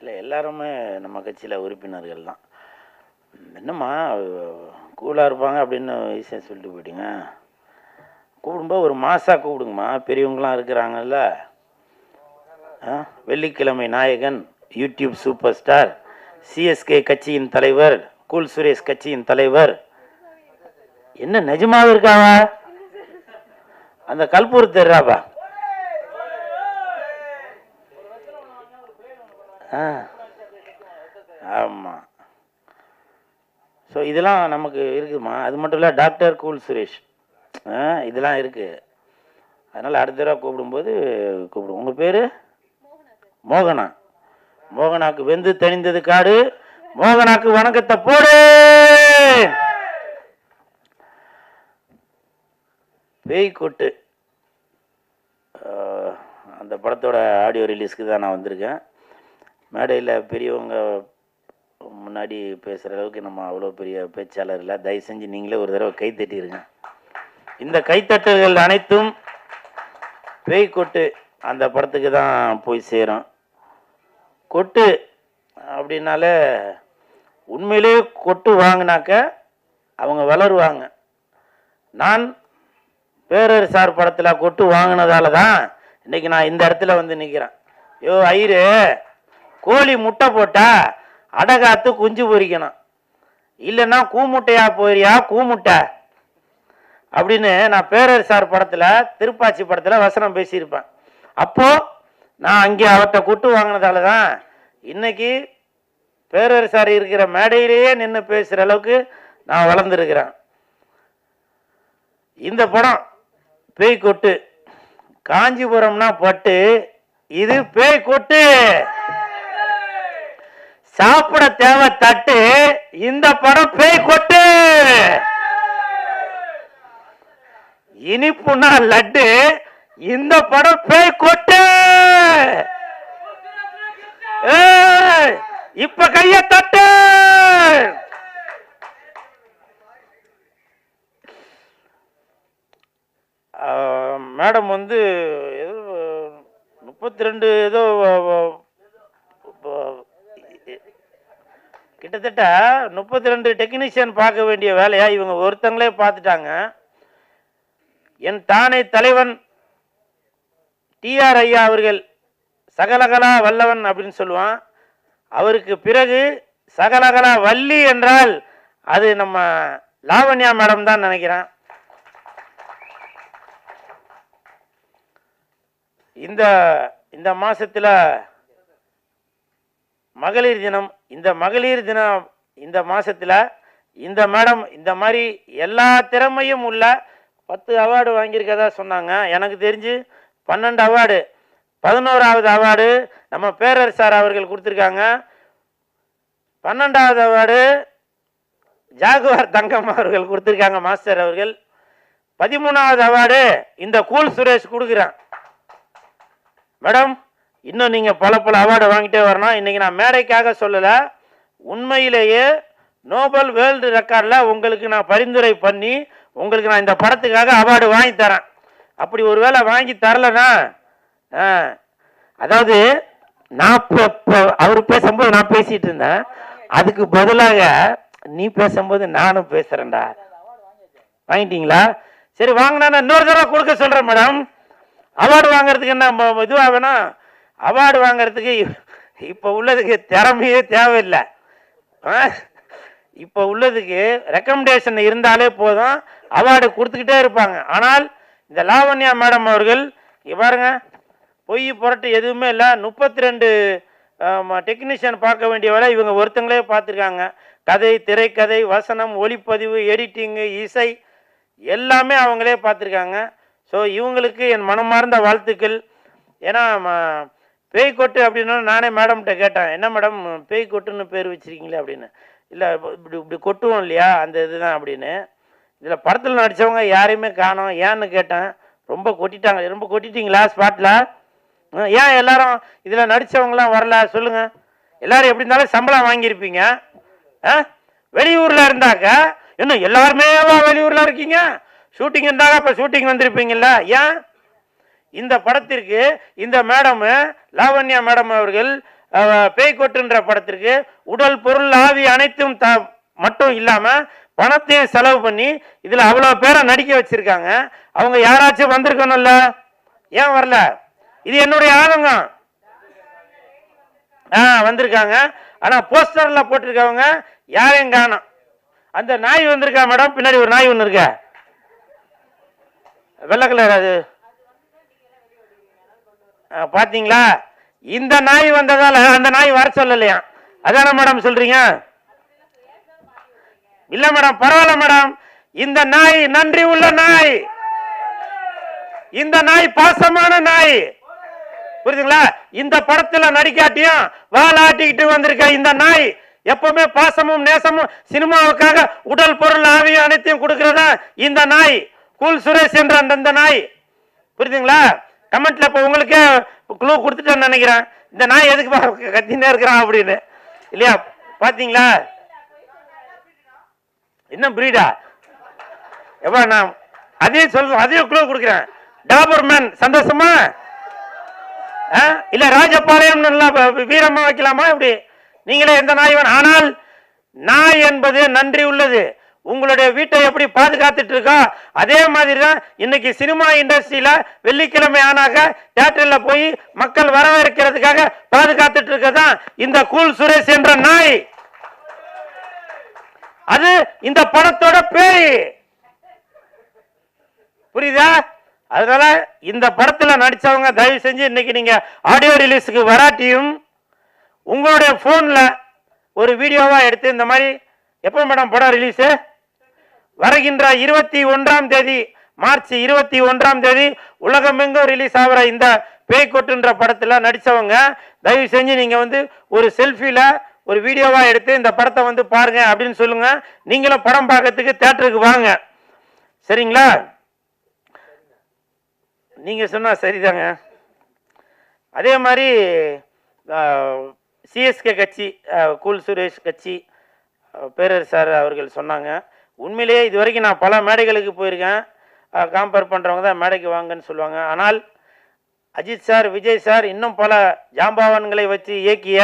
இல்லை, எல்லாருமே நம்ம கட்சியில் உறுப்பினர்கள் தான். என்னம்மா கூலாக இருப்பாங்க அப்படின்னு ஈஸியாக சொல்லிட்டு போயிட்டீங்க. கூப்பிடும்போது ஒரு மாதம் கூப்பிடுங்கம்மா, பெரியவங்களாம் இருக்கிறாங்கல்ல. வெள்ளிக்கிழமை நாயகன், யூடியூப் சூப்பர் ஸ்டார், சிஎஸ்கே கட்சியின் தலைவர், கூல் சுரேஷ் கட்சியின் தலைவர். என்ன நிஜமாக இருக்காவா? அந்த கல்பூர் தெரியாப்பா. ஆமாம். ஸோ இதெல்லாம் நமக்கு இருக்குதுமா. அது மட்டும் இல்லை, டாக்டர் கூல் சுரேஷ் இதெல்லாம் இருக்குது. அதனால் அடுத்த தடவை கூப்பிடும்போது கூப்பிடுவோம். உங்கள் பேர்? மோகனா. மோகனாக்கு வெந்து தணிந்தது காடு. மோகனாக்கு வணக்கத்தை போடு. பேய்கொட்டு அந்த படத்தோட ஆடியோ ரிலீஸ்க்கு தான் நான் வந்திருக்கேன். மேடையில் பெரியவங்க முன்னாடி பேசுகிற அளவுக்கு நம்ம அவ்வளோ பெரிய பேச்சாளர் இல்லை. தயவு செஞ்சு நீங்களே ஒரு தடவை கை தட்டிடுங்க. இந்த கைத்தட்டல்கள் அனைத்தும் பேய்கொட்டு அந்த படத்துக்கு தான் போய் சேரும். கொட்டு அப்படின்னாலே உண்மையிலே கொட்டு வாங்கினாக்க அவங்க வளருவாங்க. நான் பேரரசார் படத்தில் கொட்டு வாங்கினதால தான் இன்றைக்கி நான் இந்த இடத்துல வந்து நிற்கிறேன். யோ ஐயரு, கோழி முட்டை போட்டா அடகாத்து குஞ்சு பொறிக்கணும், இல்லைன்னா கூமுட்டையா போயிறியா கூமுட்டை அப்படின்னு நான் பேரரசார் படத்தில், திருப்பாச்சி படத்தில் வசனம் பேசியிருப்பேன். அப்போது நான் அங்கே அவர்கிட்ட கொட்டு வாங்கினதால தான் இன்னைக்கு பேரரசார் இருக்கிற மேடையிலேயே நின்று பேசுகிற அளவுக்கு நான் வளர்ந்துருக்கிறேன். இந்த படம் பேய்கொட்டு. காஞ்சிபுரம்னா பட்டு, இது பேய்கொட்டு. சாப்பிட தேவை தட்டு, இந்த படம் பேய்கொட்டு. இனிப்புனா லட்டு, இந்த படம் பேய்கொட்டு. இப்ப கைய தட்டு. மேடம் வந்து ஏதோ 32 ஏதோ கிட்டத்தட்ட 32 டெக்னீஷியன் பார்க்க வேண்டிய வேலையா இவங்க ஒருத்தங்களே பார்த்துட்டாங்க. என் தானே தலைவன் டிஆர் ஐயா அவர்கள் சகலகலா வல்லவன் அப்படின்னு சொல்லுவான். அவருக்கு பிறகு சகலகலா வள்ளி என்றால் அது நம்ம லாவண்யா மேடம் தான் நினைக்கிறேன். இந்த மாசத்துல மகளிர் தினம். இந்த மகளிர் தினம் இந்த மாசத்துல இந்த மேடம் இந்த மாதிரி எல்லா திறமையும் உள்ள 10 அவார்டு வாங்கியிருக்கதா சொன்னாங்க. எனக்கு தெரிஞ்சு 12 அவார்டு, 11வது அவார்டு நம்ம பேரரசார் அவர்கள் கொடுத்துருக்காங்க. 12வது அவார்டு ஜாகுவார் தங்கம் அவர்கள் கொடுத்துருக்காங்க, மாஸ்டர் அவர்கள். 13வது அவார்டு இந்த கூல் சுரேஷ் கொடுக்குறேன். மேடம், இன்னும் நீங்கள் பல அவார்டு வாங்கிட்டே வரணும். இன்றைக்கி நான் மேடைக்காக சொல்லலை, உண்மையிலேயே நோபல் வேர்ல்டு ரெக்கார்டில் உங்களுக்கு நான் பரிந்துரை பண்ணி உங்களுக்கு நான் இந்த படத்துக்காக அவார்டு வாங்கி தரேன். அப்படி ஒரு வேளை வாங்கி தரலைன்னா, அதாவது நான் அவர் பேசும்போது நான் பேசிகிட்டு இருந்தேன், அதுக்கு பதிலாக நீ பேசும்போது நானும் பேசுகிறேன்டா. வாங்கிட்டீங்களா? சரி, வாங்கினா இன்னொரு தடவை கொடுக்க சொல்கிறேன் மேடம். அவார்டு வாங்கிறதுக்கு என்ன இதுவாக வேணும்? அவார்டு வாங்கிறதுக்கு இப்போ உள்ளதுக்கு திறமையே தேவையில்லை. இப்போ உள்ளதுக்கு ரெக்கமெண்டேஷன் இருந்தாலே போதும், அவார்டு கொடுத்துக்கிட்டே இருப்பாங்க. ஆனால் இந்த லாவண்யா மேடம் அவர்கள் இங்கே பாருங்க, பொய் புரட்டு எதுவுமே இல்லை. 32 டெக்னீஷியன் பார்க்க வேண்டிய வேலை இவங்க ஒருத்தங்களே பார்த்துருக்காங்க. கதை, திரைக்கதை, வசனம், ஒளிப்பதிவு, எடிட்டிங்கு, இசை எல்லாமே அவங்களே பார்த்துருக்காங்க. ஸோ இவங்களுக்கு என் மனமார்ந்த வாழ்த்துக்கள். ஏன்னா பேய்கொட்டு அப்படின்னா நானே மேடம்கிட்ட கேட்டேன், என்ன மேடம் பேய்கொட்டுன்னு பேர் வச்சுருக்கீங்களே அப்படின்னு. இல்லை, இப்படி கொட்டுவோம் இல்லையா, அந்த இதுதான் அப்படின்னு. இதில் படத்தில் நடித்தவங்க யாரையுமே காணோம். ஏன்னு கேட்டேன். ரொம்ப கொட்டிட்டாங்க. ரொம்ப கொட்டிட்டீங்களா ஸ்பாட்டில்? ஏன் எல்லாரும் இதில் நடித்தவங்களாம் வரல சொல்லுங்கள். எல்லோரும் எப்படி இருந்தாலும் சம்பளம் வாங்கியிருப்பீங்க. வெளியூரில் இருந்தாக்க இன்னும் எல்லாருமே வெளியூரில் இருக்கீங்க. ஷூட்டிங் இருந்தாங்க, இப்போ ஷூட்டிங் வந்திருப்பீங்கல்ல. ஏன் இந்த படத்திற்கு இந்த மேடம் லாவண்யா மேடம் அவர்கள் பேய் கொட்டுன்ற படத்திற்கு உடல் பொருள் ஆவி அனைத்தும் மட்டும் இல்லாம பணத்தையும் செலவு பண்ணி இதுல அவ்வளவு பேரை நடிக்க வச்சிருக்காங்க. அவங்க யாராச்சும் வந்திருக்கணும்ல, ஏன் வரல? இது என்னுடைய ஆதங்கம். வந்திருக்காங்க. ஆனா போஸ்டர்ல போட்டிருக்கவங்க யாரையும் காணோம். அந்த நாய் வந்திருக்கா மேடம், பின்னாடி ஒரு நாய் ஒன்று இருக்க, வெள்ளை கலர், அது பாத்தீங்களா? இந்த நாய் வந்ததால அந்த நாய் வர சொல்லலையா? அதான மேடம் சொல்றீங்க? இல்ல மேடம், பரவாயில்ல மேடம். இந்த நாய் நன்றி உள்ள நாய், இந்த நாய் பாசமான நாய், புரியுதுங்களா? இந்த படத்துல நடிக்காட்டியும் வாலாட்டிக்கிட்டு வந்திருக்க இந்த நாய் எப்பவுமே பாசமும் நேசமும் சினிமாவுக்காக உடல் பொருள் ஆவியும் அனைத்தையும் கொடுக்கிறதா இந்த நாய். கூல் சுரேஷ் என்ற அந்த நாய், புரியுதுங்களா? கமெண்ட்ல இப்ப உங்களுக்கு க்ளூ கொடுத்துட்டேன்னு நினைக்கிறேன். இந்த நாய் எதுக்கு கத்தினே இருக்கிறான் அப்படின்னு, இல்லையா? பாத்தீங்களா? என்ன பிரீடா? எப்ப நான் அதையும் சொல்றேன், அதையும் க்ளூ கொடுக்கிறேன். டாபர்மேன் சந்தோஷமா? இல்ல ராஜபாளையம் வீரமா வைக்கலாமா? இப்படி நீங்களே எந்த நாய் வேணும். ஆனால் நாய் என்பது நன்றி உள்ளது. உங்களுடைய வீட்டை எப்படி பாதுகாத்துட்டு இருக்கோ அதே மாதிரி தான் இன்னைக்கு சினிமா இண்டஸ்ட்ரியில வெள்ளிக்கிழமை ஆனாக தியேட்டர்ல போய் மக்கள் வரவேற்கிறதுக்காக பாதுகாத்துட்டு இருக்கதான் இந்த கூல் சுரேஷ் என்ற நாய். அது இந்த படத்தோட பேய், புரியுதா? அதனால இந்த படத்துல நடிச்சவங்க தயவு செஞ்சு இன்னைக்கு நீங்க ஆடியோ ரிலீஸுக்கு வராட்டியும் உங்களுடைய போன்ல ஒரு வீடியோவா எடுத்து இந்த மாதிரி எப்ப மேடம் படம் ரிலீஸ்? வருகின்ற 21ஆம் தேதி, மார்ச் 21ஆம் தேதி உலகமெங்கும் ரிலீஸ் ஆகிற இந்த பேய் கொட்டுன்ற படத்துல நடிச்சவங்க தயவு செஞ்சு நீங்க ஒரு செல்ஃபில ஒரு வீடியோவா எடுத்து இந்த படத்தை பாருங்க அப்படின்னு சொல்லுங்க. நீங்களும் படம் பார்க்கறதுக்கு தியேட்டருக்கு வாங்க, சரிங்களா? நீங்க சொன்னா சரிதாங்க. அதே மாதிரி சிஎஸ்கே கட்சி, கூல் சுரேஷ் கட்சி பேரர் சார் அவர்கள் சொன்னாங்க. உண்மையிலேயே இது வரைக்கும் நான் பல மேடைகளுக்கு போயிருக்கேன். காம்பேர் பண்ணுறவங்க தான் மேடைக்கு வாங்கன்னு சொல்லுவாங்க. ஆனால் அஜித் சார், விஜய் சார், இன்னும் பல ஜாம்பவான்களை வச்சு இயக்கிய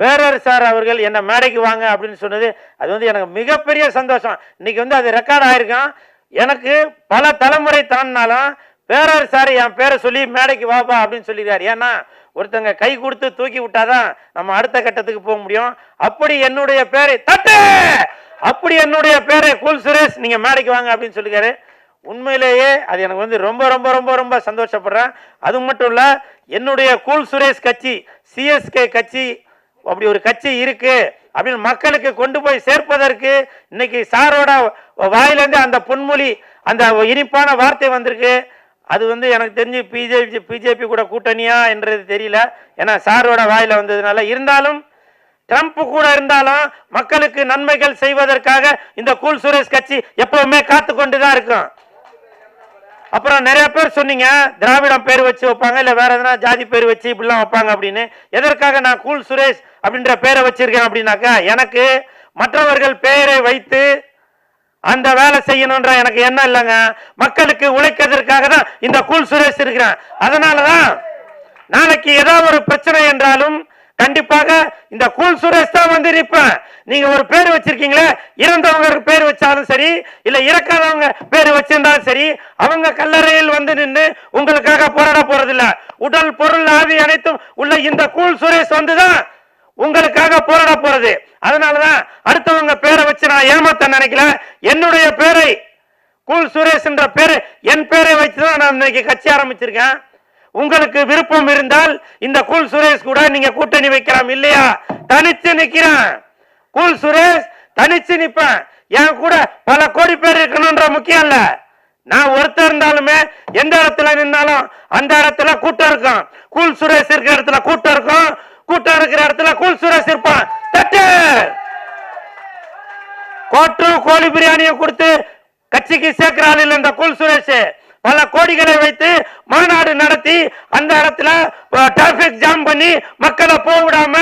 பேரர் சார் அவர்கள் என்ன மேடைக்கு வாங்க அப்படின்னு சொன்னது அது எனக்கு மிகப்பெரிய சந்தோஷம். இன்னைக்கு அது ரெக்கார்ட் ஆயிருக்கான். எனக்கு பல தலைமுறை தாண்டினாலும் பேரர் சார் என் பேரை சொல்லி மேடைக்கு வாப்பா அப்படின்னு சொல்லிடுறாரு. ஏன்னா ஒருத்தங்க கை கொடுத்து தூக்கி விட்டாதான் நம்ம அடுத்த கட்டத்துக்கு போக முடியும். அப்படி என்னுடைய பேரை தட்டு, அப்படி என்னுடைய பேரை கூல் சுரேஷ் நீங்க மேடைக்கு வாங்க அப்படின்னு சொல்லிருக்காரு. உண்மையிலேயே அது எனக்கு ரொம்ப ரொம்ப ரொம்ப ரொம்ப சந்தோஷப்படுறேன். அது மட்டும் இல்ல, என்னுடைய கூல் சுரேஷ் கட்சி, சிஎஸ்கே கட்சி, அப்படி ஒரு கட்சி இருக்கு அப்படின்னு மக்களுக்கு கொண்டு போய் சேர்ப்பதற்கு இன்னைக்கு சாரோட வாயிலிருந்து அந்த பொன்மொழி, அந்த இனிப்பான வார்த்தை வந்திருக்கு. அது எனக்கு தெரிஞ்சு பிஜேபி கூட கூட்டணியா என்றது தெரியல, ஏன்னா சாரோட வாயில வந்ததுனால. இருந்தாலும் ட்ரம்ப் கூட இருந்தாலும் மக்களுக்கு நன்மைகள் செய்வதற்காக இந்த கூல் சுரேஷ் கட்சி எப்பவுமே காத்து கொண்டுதான் இருக்கும். அப்புறம் நிறைய பேர் சொன்னீங்க திராவிடம் பேர் வச்சு வைப்பாங்க, இல்ல வேற எதனா ஜாதி பேர் வச்சு இப்படிலாம் வைப்பாங்க அப்படின்னு. எதற்காக நான் கூல் சுரேஷ் அப்படின்ற பேரை வச்சிருக்கேன் அப்படின்னாக்கா, எனக்கு மற்றவர்கள் பெயரை வைத்து அந்த வேலை செய்யணும்ன்ற எனக்கு என்ன இல்லைங்க. மக்களுக்கு உழைக்கிறதுக்காக தான் இந்த கூல் சுரேஷ் இருக்கிறேன். அதனாலதான் நாளைக்கு ஏதாவது ஒரு பிரச்சனை என்றாலும் கண்டிப்பாக இந்த கூல் சுரேஷ் தான் நிற்பேன். நீங்க ஒரு பேர் வச்சிருக்கீங்களே, இறந்தவங்க பேர் வச்சாலும் சரி, இல்ல இறக்காதவங்க பேர் வச்சிருந்தாலும் சரி, அவங்க கல்லறையில் நின்று உங்களுக்காக போராட போறதில்ல. உடல் பொருள் ஆவி அனைத்தும் உள்ள இந்த கூல் சுரேஷ் தான் உங்களுக்காக போராட போறது. அதனாலதான் அடுத்தவங்க பேரை வச்சு நான் ஏமாத்த நினைக்கல. என்னுடைய பேரை கூல் சுரேஷ் என்ற பேரு என் பேரை வச்சுதான் நான் இன்னைக்கு கட்சி ஆரம்பிச்சிருக்கேன். உங்களுக்கு விருப்பம் இருந்தால் இந்த கூல் சுரேஷ் கூட நீங்க கூட்டணி வைக்கலாம், இல்லையா தனிச்சு நிக்கிறேன். கூல் சுரேஷ் தனிச்சு நிப்பேன். என் கூட பல கோடி பேர் இருக்கணும்ன்ற முக்கியம் இல்ல. நான் ஒருத்தர் இருந்தாலுமே எந்த இடத்துல நின்னாலும் அந்த இடத்துல கூட்டம் இருக்கும். கூல் சுரேஷ் இருக்கிற இடத்துல கூட்டம் இருக்கும், கூட்டம் இருக்கிற இடத்துல கூல் சுரேஷ் இருப்பான். தட்டு கோட்டும் கோழி பிரியாணியை கொடுத்து கட்சிக்கு சேர்க்கிறாள் இல்லை இந்த கூல் சுரேஷ். பல கோடிகளை வைத்து மாநாடு நடத்தி அந்த இடத்துல டிராபிக் ஜாம் பண்ணி மக்களை போக விடாம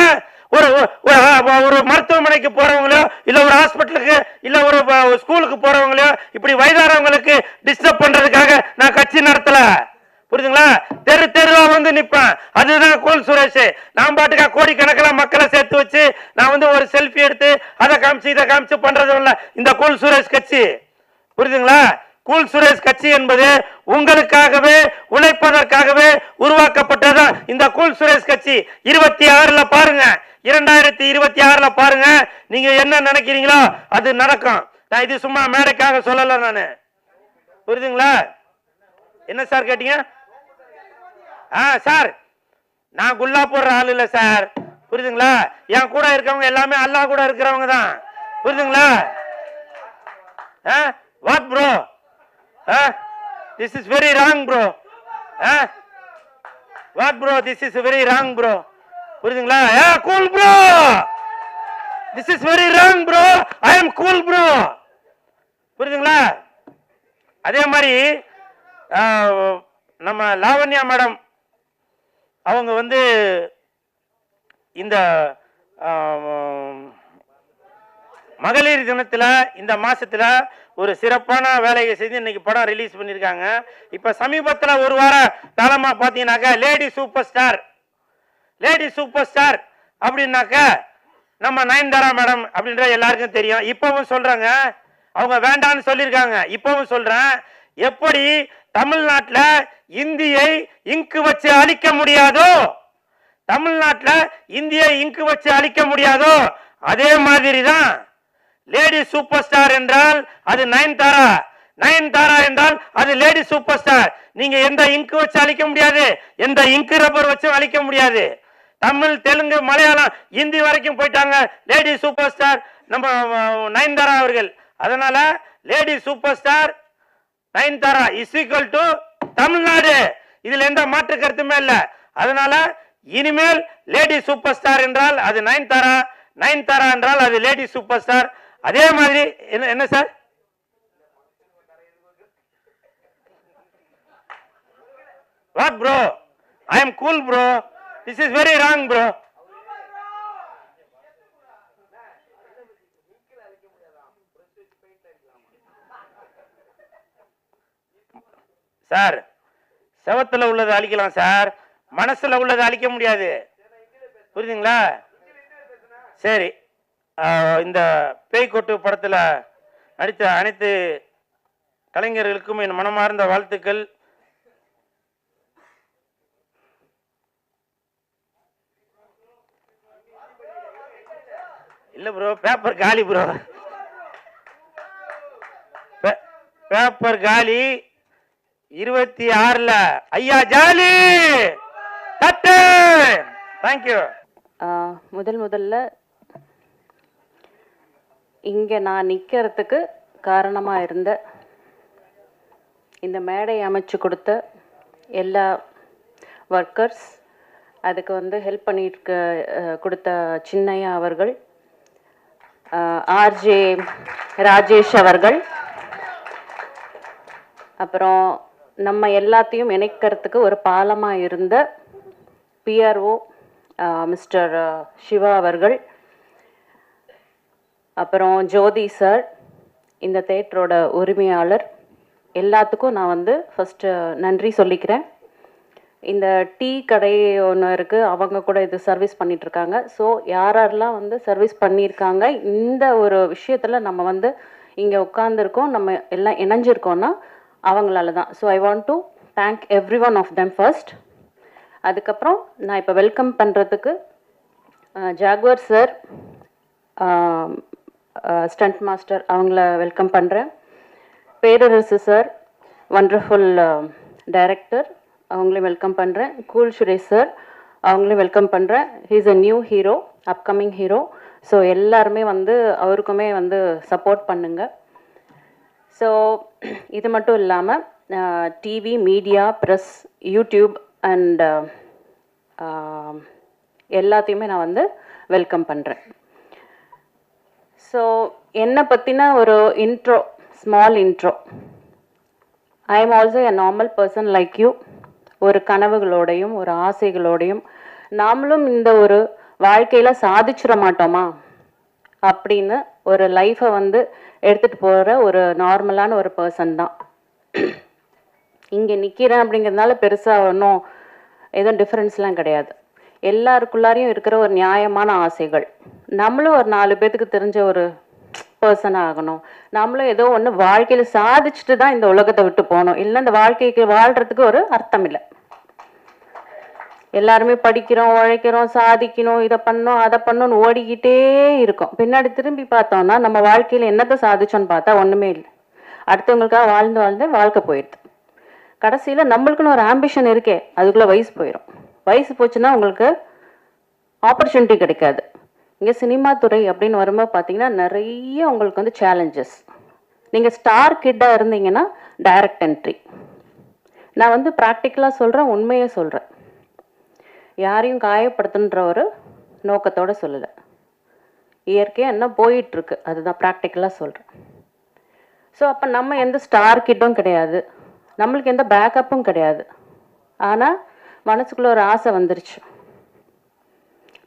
ஒரு மருத்துவமனைக்கு போறவங்களோ இல்ல ஒரு ஹாஸ்பிட்டலுக்கு இல்ல ஒரு ஸ்கூலுக்கு போறவங்களோ இப்படி வயதானவங்களுக்கு டிஸ்டர்ப் பண்றதுக்காக நான் கட்சி நடத்தல. புரியுதுங்களா? தெரு தெருவா வந்து நிப்பேன். அதுதான் கூல் சுரேஷ். நான் பாட்டுக்கா கோடிக்கணக்கில் மக்களை சேர்த்து வச்சு நான் வந்து ஒரு செல்ஃபி எடுத்து அதை காமிச்சு இதை காமிச்சு பண்றது இல்ல இந்த கூல் சுரேஷ் கட்சி. புரியுதுங்களா? கூல் சுரேஷ் கட்சி என்பது உங்களுக்காகவே உழைப்பதற்காகவே உருவாக்கப்பட்டதுதான் இந்த கூல் சுரேஷ் கட்சி. 26ல பாருங்க, 2026ல பாருங்க, நீங்க என்ன நினைக்கிறீங்களோ அது நடக்கும். நான் இது சும்மா மேடைக்காக சொல்லல நானு. புரியுதுங்களா? என்ன சார் கேட்டீங்க? சார் நான் குல்லா போடுற ஆள் இல்ல சார். புரியுதுங்களா? என் கூட இருக்கவங்க எல்லாமே அல்லாஹ் கூட இருக்கிறவங்க தான். புரியுதுங்களா? What bro? This is very wrong bro. What bro? This is very wrong bro. புரியுதுங்களா? cool bro. This is very wrong bro. I am cool bro. புரியுதுங்களா? அதே மாதிரி நம்ம லாவண்யா மேடம் அவங்க வந்து இந்த மகளிர் தினத்துல இந்த மாசத்துல ஒரு சிறப்பான வேலையை செய்து இன்னைக்கு படம் ரிலீஸ் பண்ணிருக்காங்க. இப்ப சமீபத்தில் ஒரு வார காலமா பாத்தீங்கன்னாக்க லேடி சூப்பர் ஸ்டார் அப்படின்னாக்க நம்ம நயன்தாரா மேடம் அப்படின்ற எல்லாருக்கும் தெரியும். இப்பவும் சொல்றாங்க, அவங்க வேண்டான்னு சொல்லியிருக்காங்க. இப்பவும் சொல்றேன், எப்படி தமிழ்நாட்டில் இந்தியை இங்கு வச்சு அழிக்க முடியாதோ, தமிழ்நாட்டில் இந்தியை இங்கு வச்சு அழிக்க முடியாதோ அதே மாதிரி தான் லேடி சூப்பர் ஸ்டார் என்றால் அது நயன்தாரா, நயன்தாரா என்றால் அது லேடி சூப்பர் ஸ்டார். நீங்க எந்த இங்கு வச்சு அழிக்க முடியாது, எந்த இங்கு ரப்பர் வச்சு அழிக்க முடியாது. தமிழ், தெலுங்கு, மலையாளம், ஹிந்தி வரைக்கும் போயிட்டாங்க லேடி சூப்பர் ஸ்டார் நம்ம நயன்தாரா அவர்கள். அதனால lady super star Nayanthara is equal to Tamil Nadu. இதுல எந்த மாற்று கருத்துமே இல்ல. அதனால இனிமேல் லேடி சூப்பர் ஸ்டார் என்றால் அது நயன்தாரா, நயன்தாரா என்றால் அது லேடி சூப்பர் ஸ்டார். அதே மாதிரி என்ன sir? What bro? I am cool bro. This is very wrong bro. Sir, செவத்துல உள்ளது அழிக்கலாம் சார், மனசுல உள்ளது அழிக்க முடியாது. புரியுதுங்களா? சரி, இந்த பேய்கொட்டு படத்துல நடித்த அனைத்து கலைஞர்களுக்கும் என் மனமார்ந்த வாழ்த்துக்கள். இல்ல ப்ரோ, பேப்பர் காலி ப்ரோ, பேப்பர் காலி. 26ல ஐயா ஜாலி தட்டு. தேங்க்யூ. முதல்ல இங்கே நான் நிற்கிறதுக்கு காரணமாக இருந்த இந்த மேடை அமைச்சு கொடுத்த எல்லா ஒர்க்கர்ஸ், அதுக்கு வந்து ஹெல்ப் பண்ணிட்டு கொடுத்த சின்னையா அவர்கள், ஆர்ஜே ராஜேஷ் அவர்கள், அப்புறம் நம்ம எல்லாத்தையும் இணைக்கிறதுக்கு ஒரு பாலமாக இருந்த பிஆர்ஓ மிஸ்டர் சிவா அவர்கள், அப்புறம் ஜோதி சார், இந்த தேட்டரோட உரிமையாளர், எல்லாத்துக்கும் நான் வந்து ஃபஸ்ட்டு நன்றி சொல்லிக்கிறேன். இந்த டீ கடை ஒன்று இருக்குது, அவங்க கூட இது சர்வீஸ் பண்ணிகிட்ருக்காங்க. ஸோ யாரெல்லாம் வந்து சர்வீஸ் பண்ணியிருக்காங்க, இந்த ஒரு விஷயத்தில் நம்ம வந்து இங்கே உட்காந்துருக்கோம், நம்ம எல்லாம் இணைஞ்சிருக்கோன்னா அவங்களால தான். So I want to thank every one of them first. அதுக்கப்புறம் நான் இப்போ வெல்கம் பண்ணுறதுக்கு ஜாகுவர் சார், ஸ்டண்ட் மாஸ்டர், அவங்கள வெல்கம் பண்ணுறேன். பேரரசு சார், வண்டர்ஃபுல் டைரக்டர், அவங்களையும் வெல்கம் பண்ணுறேன். கூல் சுரேஷ் சார், அவங்களையும் வெல்கம் பண்ணுறேன். He is a new hero, upcoming hero. So எல்லாருமே வந்து அவருக்குமே வந்து சப்போர்ட் பண்ணுங்க. ஸோ இது மட்டும் இல்லாமல் TV, media, press, YouTube and எல்லாத்தையுமே நான் வந்து வெல்கம் பண்ணுறேன். ஸோ என்னை பற்றின ஒரு intro, small intro. I am also a normal person like you. ஒரு கனவுகளோடையும் ஒரு ஆசைகளோடையும் நாமளும் இந்த ஒரு வாழ்க்கையில் சாதிச்சிட மாட்டோமா அப்படின்னு ஒரு லைஃப்பை வந்து எடுத்துகிட்டு போகிற ஒரு நார்மலான ஒரு பர்சன் தான். இங்கே நிற்கிறேன் அப்படிங்கிறதுனால பெருசாக ஒன்றும் எதுவும் டிஃப்ரென்ஸ்லாம் கிடையாது. எல்லாருக்குள்ளாரையும் இருக்கிற ஒரு நியாயமான ஆசைகள். நம்மளும் ஒரு 4 பேத்துக்கு தெரிஞ்ச ஒரு பர்சன் ஆகணும். நம்மளும் ஏதோ ஒன்று வாழ்க்கையில் சாதிச்சுட்டு தான் இந்த உலகத்தை விட்டு போகணும். இல்லை இந்த வாழ்க்கைக்கு வாழ்கிறதுக்கு ஒரு அர்த்தம் இல்லை. எல்லாருமே படிக்கிறோம், உழைக்கிறோம், சாதிக்கணும், இதை பண்ணோம், அதை பண்ணோன்னு ஓடிக்கிட்டே இருக்கோம். பின்னாடி திரும்பி பார்த்தோம்னா நம்ம வாழ்க்கையில் என்னத்தை சாதிச்சோன்னு பார்த்தா ஒன்றுமே இல்லை. அடுத்தவங்களுக்காக வாழ்ந்து வாழ்க்கை போயிடுது. கடைசியில் நம்மளுக்குன்னு ஒரு ஆம்பிஷன் இருக்கே, அதுக்குள்ளே வயசு போயிடும். வயசு போச்சுன்னா உங்களுக்கு ஆப்பர்ச்சுனிட்டி கிடைக்காது. இங்கே சினிமா துறை அப்படின்னு வரும்போது பார்த்தீங்கன்னா நிறைய உங்களுக்கு வந்து சேலஞ்சஸ். நீங்கள் ஸ்டார் கிட்டாக இருந்தீங்கன்னா டைரக்ட் என்ட்ரி. நான் வந்து ப்ராக்டிக்கலாக சொல்கிறேன், உண்மையே சொல்கிறேன். யாரையும் காயப்படுத்துன்ற ஒரு நோக்கத்தோடு சொல்லலை. இயற்கையாக என்ன போயிட்டுருக்கு அதுதான் ப்ராக்டிக்கலாக சொல்கிறேன். ஸோ அப்போ நம்ம எந்த ஸ்டார் கிட்டும் கிடையாது, நம்மளுக்கு எந்த பேக்கப்பும் கிடையாது. ஆனால் மனசுக்குள்ளே ஒரு ஆசை வந்துருச்சு,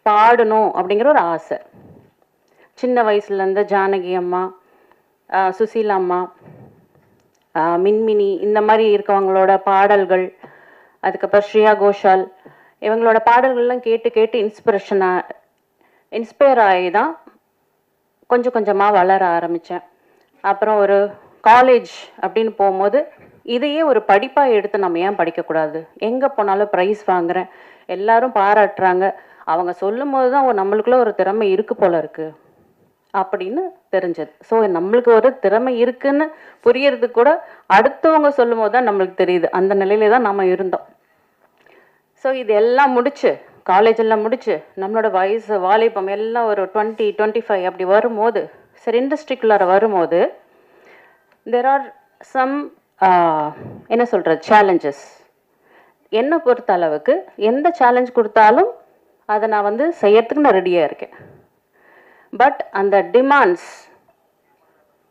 பாடணும் அப்படிங்கிற ஒரு ஆசை. சின்ன வயசுலேருந்து ஜானகி அம்மா, சுசீலா அம்மா, மின்மினி இந்த மாதிரி இருக்கவங்களோட பாடல்கள், அதுக்கப்புறம் ஸ்ரேயா கோஷால் இவங்களோட பாடல்கள்லாம் கேட்டு கேட்டு இன்ஸ்பயர் ஆகி தான் கொஞ்சம் கொஞ்சமாக வளர ஆரம்பித்தேன். அப்புறம் ஒரு காலேஜ் அப்படின்னு போகும்போது இதையே ஒரு படிப்பாக எடுத்து நம்ம ஏன் படிக்கக்கூடாது? எங்கே போனாலும் ப்ரைஸ் வாங்குறேன், எல்லாரும் பாராட்டுறாங்க, அவங்க சொல்லும் போது தான் நம்மளுக்குள்ள ஒரு திறமை இருக்குது போல இருக்குது அப்படின்னு தெரிஞ்சது. ஸோ நம்மளுக்கு ஒரு திறமை இருக்குன்னு புரியறதுக்கு கூட அடுத்தவங்க சொல்லும் போது தான் நம்மளுக்கு தெரியுது. அந்த நிலையில தான் நம்ம இருந்தோம். ஸோ இது எல்லாம் முடிச்சு, காலேஜ் எல்லாம் முடிச்சு, நம்மளோட வயசு வாலிபம் எல்லாம் ஒரு 20, 25 அப்படி வரும்போது, சரி இண்டஸ்ட்ரிக்குள்ளார வரும்போது தெர் ஆர் சம் என்ன சொல்கிறது சேலஞ்சஸ். என்னை பொறுத்த அளவுக்கு எந்த சேலஞ்ச் கொடுத்தாலும் அதை நான் வந்து செய்யறதுக்கு நான் ரெடியாக இருக்கேன். பட் அந்த டிமாண்ட்ஸ்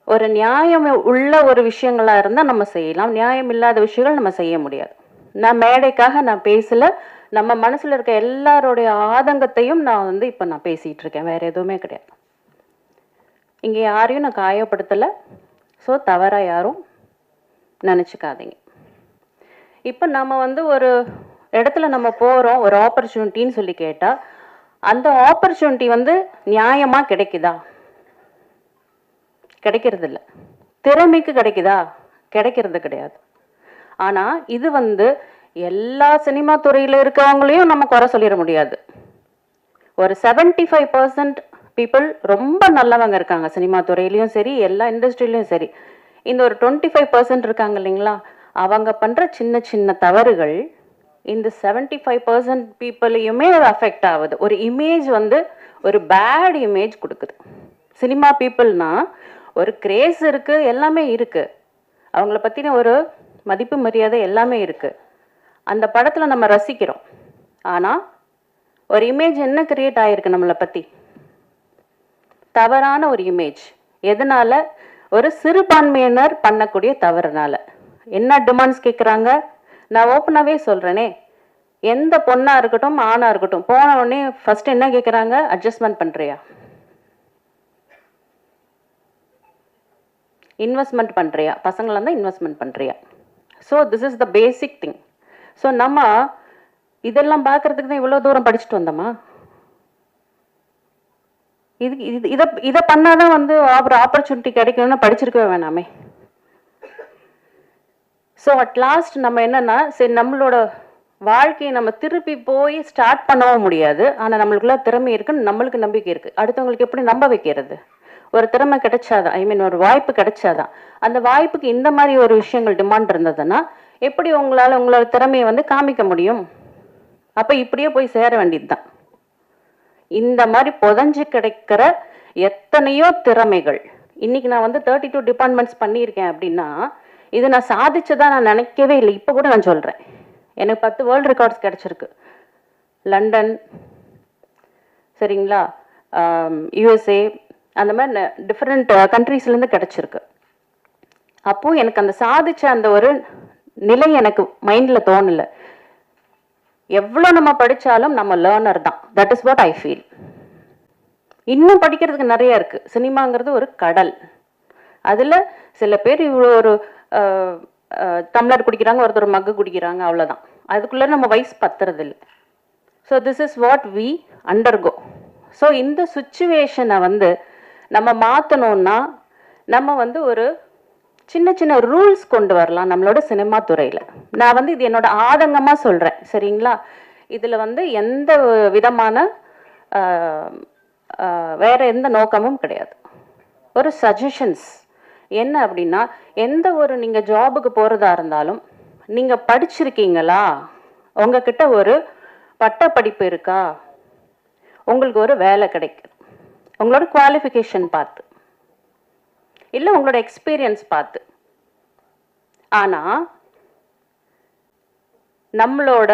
ஒரு நியாயம் உள்ள ஒரு விஷயங்களாக இருந்தால் நம்ம செய்யலாம், நியாயம் இல்லாத விஷயங்கள் நம்ம செய்ய முடியாது. நான் மேடைக்காக நான் பேசலை, நம்ம மனசில் இருக்க எல்லாருடைய ஆதங்கத்தையும் நான் வந்து இப்போ நான் பேசிகிட்டு இருக்கேன், வேறு எதுவுமே கிடையாது. இங்கே யாரையும் நான் காயப்படுத்தலை. ஸோ தவறாக யாரும் நினச்சிக்காதீங்க. இப்போ நம்ம வந்து ஒரு இடத்துல நம்ம போகிறோம், ஒரு ஆப்பர்ச்சுனிட்டின்னு சொல்லி கேட்டால் அந்த ஆப்பர்ச்சுனிட்டி வந்து நியாயமாக கிடைக்குதா? கிடைக்கிறது இல்லை. திறமைக்கு கிடைக்குதா? கிடைக்கிறது கிடையாது. ஆனால் இது வந்து எல்லா சினிமா துறையில் இருக்கவங்களையும் நம்ம குறை சொல்லிட முடியாது. ஒரு 75% பீப்புள் ரொம்ப நல்லவங்க இருக்காங்க சினிமா துறையிலையும் சரி, எல்லா இண்டஸ்ட்ரியிலையும் சரி. இந்த ஒரு 25% இருக்காங்க இல்லைங்களா, அவங்க பண்ணுற சின்ன சின்ன தவறுகள் இந்த 75% பீப்புளையுமே அஃபெக்ட் ஆகுது. ஒரு இமேஜ் வந்து ஒரு பேட் இமேஜ் கொடுக்குது. சினிமா பீப்புள்னா ஒரு கிரேஸ் இருக்குது, எல்லாமே இருக்குது, அவங்கள பற்றின ஒரு மதிப்பு மரியாதை எல்லாமே இருக்குது. அந்த படத்தில் நம்ம ரசிக்கிறோம். ஆனால் ஒரு இமேஜ் என்ன கிரியேட் ஆகிருக்கு நம்மளை பற்றி? தவறான ஒரு இமேஜ். எதனால்? ஒரு சிறுபான்மையினர் பண்ணக்கூடிய தவறுனால. என்ன டிமாண்ட்ஸ் கேட்குறாங்க? நான் ஓப்பனாகவே சொல்கிறேனே, எந்த பொண்ணாக இருக்கட்டும் ஆணாக இருக்கட்டும், போன உடனே ஃபஸ்ட்டு என்ன கேட்குறாங்க? அட்ஜஸ்ட்மெண்ட் பண்ணுறியா, இன்வெஸ்ட்மெண்ட் பண்ணுறியா, பசங்களாக இருந்தால் இன்வெஸ்ட்மெண்ட் பண்ணுறியா. So this is the basic thing. So நம்ம இதெல்லாம் பார்க்குறதுக்கு தான் இவ்வளோ தூரம் படிச்சுட்டு வந்தோமா? இதை பண்ணாதான் வந்து ஒரு ஆப்பர்ச்சுனிட்டி கிடைக்கணும்னு படிச்சிருக்கவே வேணாமே. ஸோ அட் லாஸ்ட் நம்ம என்னன்னா, சரி நம்மளோட வாழ்க்கையை நம்ம திருப்பி போய் ஸ்டார்ட் பண்ணவும் முடியாது. ஆனால் நம்மளுக்குள்ள திறமை இருக்குன்னு நம்மளுக்கு நம்பிக்கை இருக்குது. அடுத்தவங்களுக்கு எப்படி நம்ப வைக்கிறது? ஒரு திறமை கிடைச்சாதான், ஒரு வாய்ப்பு கிடைச்சாதான். அந்த வாய்ப்புக்கு இந்த மாதிரி ஒரு விஷயங்கள் டிமாண்ட் இருந்ததுன்னா எப்படி உங்களால் உங்களோட திறமையை வந்து காமிக்க முடியும்? அப்போ இப்படியே போய் சேர வேண்டியது தான். இந்த மாதிரி புதஞ்சு கிடைக்கிற எத்தனையோ திறமைகள். இன்னைக்கு நான் வந்து 32 டிபார்ட்மெண்ட்ஸ் பண்ணியிருக்கேன் அப்படின்னா இது நான் சாதிச்சதா நான் நினைக்கவே இல்லை. இப்போ கூட நான் சொல்கிறேன், எனக்கு 10 வேர்ல்டு ரெக்கார்ட்ஸ் கிடச்சிருக்கு. லண்டன், சரிங்களா, யூஎஸ்ஏ, அந்த மாதிரி டிஃப்ரெண்ட் கண்ட்ரீஸ்லேருந்து கிடச்சிருக்கு. அப்போது எனக்கு அந்த சாதிச்ச அந்த ஒரு நிலை எனக்கு மைண்டில் தோணலை. எவ்வளோ நம்ம படித்தாலும் நம்ம லேர்னர் தான். That is what I feel. இன்னும் படிக்கிறதுக்கு நிறைய இருக்குது. சினிமாங்கிறது ஒரு கடல். அதில் சில பேர் இவ்வளோ ஒரு டம்ளர் குடிக்கிறாங்க, ஒருத்தர் மக்கு குடிக்கிறாங்க, அவ்வளோதான். அதுக்குள்ளே நம்ம வயசு பத்துறதில்லை. So this is what we undergo. So இந்த சுச்சுவேஷனை வந்து நம்ம மாற்றணுன்னா நம்ம வந்து ஒரு சின்ன சின்ன ரூல்ஸ் கொண்டு வரலாம் நம்மளோட சினிமா துறையில். நான் வந்து இது என்னோட ஆதங்கமாக சொல்கிறேன், சரிங்களா? இதில் வந்து எந்த விதமான வேற எந்த நோக்கமும் கிடையாது. ஒரு சஜஷன்ஸ் என்ன அப்படின்னா, எந்த ஒரு நீங்கள் ஜாபுக்கு போகிறதா இருந்தாலும் நீங்கள் படிச்சிருக்கீங்களா, உங்ககிட்ட ஒரு பட்ட படிப்பு இருக்கா, உங்களுக்கு ஒரு வேலை கிடைக்குது உங்களோட குவாலிஃபிகேஷன் பார்த்து, இல்லை உங்களோட எக்ஸ்பீரியன்ஸ் பார்த்து. ஆனால் நம்மளோட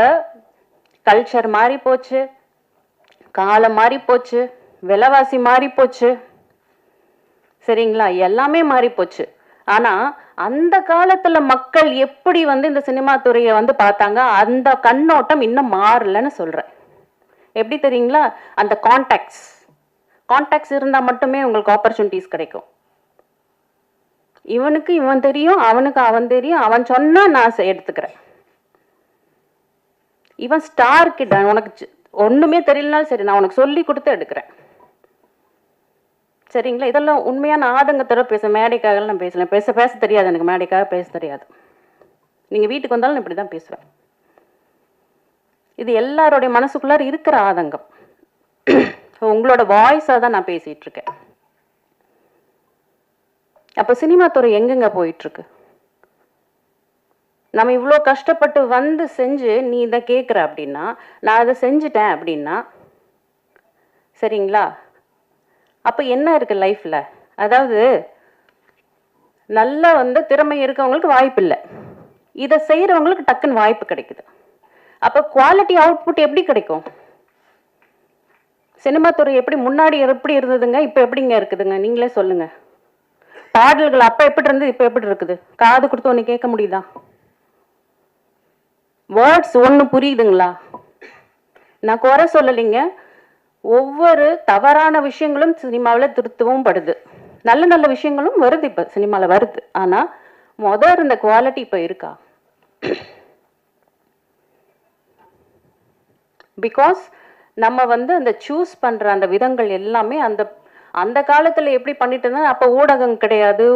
கல்ச்சர் மாறி போச்சு, காலம் மாறி போச்சு, விலைவாசி மாறி போச்சு, சரிங்களா? எல்லாமே மாறி போச்சு. ஆனால் அந்த காலத்தில் மக்கள் எப்படி வந்து இந்த சினிமா துறையை வந்து பார்த்தாங்க, அந்த கண்ணோட்டம் இன்னும் மாறலன்னு சொல்கிறேன். எப்படி தெரியுங்களா? அந்த கான்டாக்ட்ஸ் இருந்தால் மட்டுமே உங்களுக்கு ஆப்பர்ச்சுனிட்டிஸ் கிடைக்கும். இவனுக்கு இவன் தெரியும், அவனுக்கு அவன் தெரியும், அவன் சொன்னா நான் எடுத்துக்கிறேன். இவன் ஸ்டார் கிட்ட உனக்கு ஒண்ணுமே தெரியலனாலும் சரி, நான் உனக்கு சொல்லி கொடுத்து எடுக்கிறேன், சரிங்களா? இதெல்லாம் உண்மையான ஆதங்கத்தோட பேச, மேடைக்காக நான் பேசல, பேச தெரியாது எனக்கு, மேடைக்காக பேச தெரியாது. நீங்க வீட்டுக்கு வந்தாலும் நான் இப்படிதான் பேசுவேன். இது எல்லாருடைய மனசுக்குள்ளார இருக்கிற ஆதங்கம். உங்களோட வாய்ஸா தான் நான் பேசிட்டு இருக்கேன். அப்ப சினிமா துறை எங்கெங்க போயிட்டு இருக்கு? நம்ம இவ்வளோ கஷ்டப்பட்டு வந்து செஞ்சு நீ இதை கேட்குற அப்படின்னா, நான் அதை செஞ்சுட்டேன் அப்படின்னா, சரிங்களா? அப்போ என்ன இருக்கு லைஃப்ல? அதாவது நல்லா வந்து திறமை இருக்கவங்களுக்கு வாய்ப்பு இல்லை, இதை செய்யறவங்களுக்கு டக்குன்னு வாய்ப்பு கிடைக்குது. அப்போ குவாலிட்டி அவுட்புட் எப்படி கிடைக்கும்? சினிமா துறை எப்படி முன்னாடி எப்படி இருந்ததுங்க, இப்போ எப்படிங்க இருக்குதுங்க? நீங்களே சொல்லுங்க. பாடல்கள் அப்போ எப்படி இருந்தது, இப்போ எப்படி இருக்குது? காது கொடுத்து ஒன்று கேட்க முடியுதா? வேர்ட்ஸ் ஒன்று புரியுதுங்களா? நான் குறை சொல்லலைங்க. ஒவ்வொரு தவறான விஷயங்களும் சினிமாவில் திருத்தவும் படுது, நல்ல நல்ல விஷயங்களும் வருது, இப்போ சினிமாவில் வருது. ஆனால் முதல் இருந்த குவாலிட்டி இப்போ இருக்கா? பிகாஸ் நம்ம வந்து அந்த சூஸ் பண்ணுற அந்த விதங்கள் எல்லாமே அந்த காலத்தில் எப்படி பண்ணிட்டு இருந்தா, அப்போ ஊடகம் கிடையாது,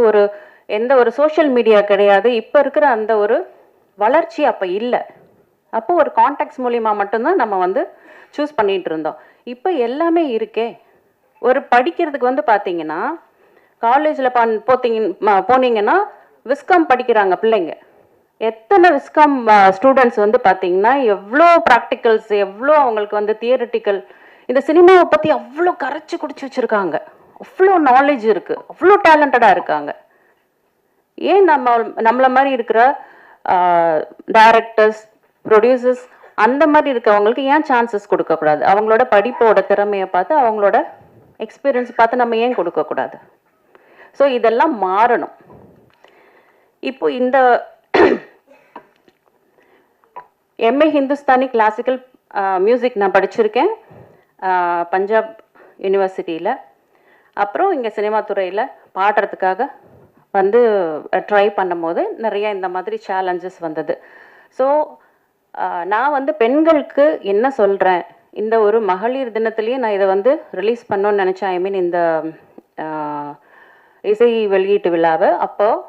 எந்த ஒரு சோஷியல் மீடியா கிடையாது, இப்போ இருக்கிற அந்த ஒரு வளர்ச்சி அப்போ இல்லை. அப்போ ஒரு கான்டாக்ட்ஸ் மூலிமா மட்டும்தான் நம்ம வந்து சூஸ் பண்ணிட்டு இருந்தோம். இப்போ எல்லாமே இருக்கே. ஒரு படிக்கிறதுக்கு வந்து பார்த்தீங்கன்னா, காலேஜில் போனீங்கன்னா விஸ்காம் படிக்கிறாங்க பிள்ளைங்க. எத்தனை விஸ்காம் ஸ்டூடெண்ட்ஸ் வந்து பார்த்தீங்கன்னா எவ்வளோ ப்ராக்டிக்கல்ஸ், எவ்வளோ அவங்களுக்கு வந்து தியரிட்டிக்கல், இந்த சினிமாவை பற்றி அவ்வளோ கரைச்சி குடிச்சு வச்சுருக்காங்க, அவ்வளோ நாலேஜ் இருக்குது, அவ்வளோ டேலண்டடாக இருக்காங்க. ஏன் நம்மளை மாதிரி இருக்கிற டைரக்டர்ஸ், ப்ரொடியூசர்ஸ் அந்த மாதிரி இருக்கவங்களுக்கு ஏன் சான்சஸ் கொடுக்கக்கூடாது? அவங்களோட படிப்போட திறமையை பார்த்து, அவங்களோட எக்ஸ்பீரியன்ஸ் பார்த்து நம்ம ஏன் கொடுக்கக்கூடாது? ஸோ இதெல்லாம் மாறணும். இப்போ இந்த எம்ஏ ஹிந்துஸ்தானி கிளாசிக்கல் மியூசிக் நான் படிச்சிருக்கேன் பஞ்சாப் யூனிவர்சிட்டியில். அப்புறம் இங்கே சினிமா துறையில் பாடுறதுக்காக வந்து ட்ரை பண்ணும்போது நிறைய இந்த மாதிரி சேலஞ்சஸ் வந்தது. ஸோ நான் வந்து பெண்களுக்கு என்ன சொல்கிறேன், இந்த ஒரு மகளிர் தினத்துலேயே நான் இதை வந்து ரிலீஸ் பண்ணணும்னு நினச்சேன். ஐ மீன் இந்த இசை வெளியீட்டு விழாவை அப்போது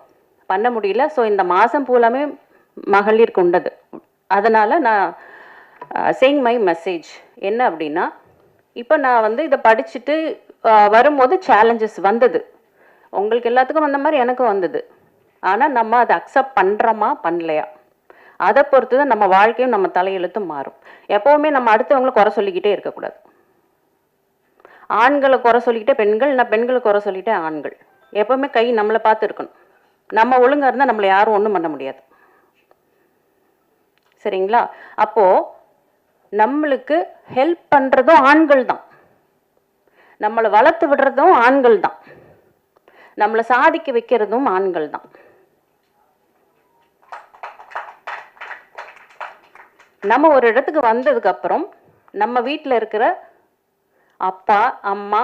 பண்ண முடியல. ஸோ இந்த மாதம் பூலாமே மகளிர் கொண்டது. அதனால் நான் சேயிங் மை மெசேஜ் என்ன அப்படின்னா, இப்போ நான் வந்து இதை படிச்சுட்டு வரும்போது சேலஞ்சஸ் வந்தது, உங்களுக்கு எல்லாத்துக்கும் வந்த மாதிரி எனக்கும் வந்தது. ஆனால் நம்ம அதை அக்செப்ட் பண்ணுறோமா பண்ணலையா, அதை பொறுத்து தான் நம்ம வாழ்க்கையும் நம்ம தலையெழுத்தும் மாறும். எப்போவுமே நம்ம அடுத்தவங்களை குறை சொல்லிக்கிட்டே இருக்கக்கூடாது. ஆண்களை குறை சொல்லிக்கிட்டே பெண்கள், நான் பெண்களை குறை சொல்லிட்டே ஆண்கள். எப்போவுமே கை நம்மளை பார்த்து இருக்கணும். நம்ம ஒழுங்காக இருந்தால் நம்மளை யாரும் ஒன்றும் பண்ண முடியாது, சரிங்களா? அப்போது நம்மளுக்கு ஹெல்ப் பண்ணுறதும் ஆண்கள் தான், நம்மளை வளர்த்து விடுறதும் ஆண்கள் தான், நம்மளை சாதிக்க வைக்கிறதும் ஆண்கள் தான். நம்ம ஒரு இடத்துக்கு வந்ததுக்கு அப்புறம் நம்ம வீட்டில் இருக்கிற அப்பா அம்மா,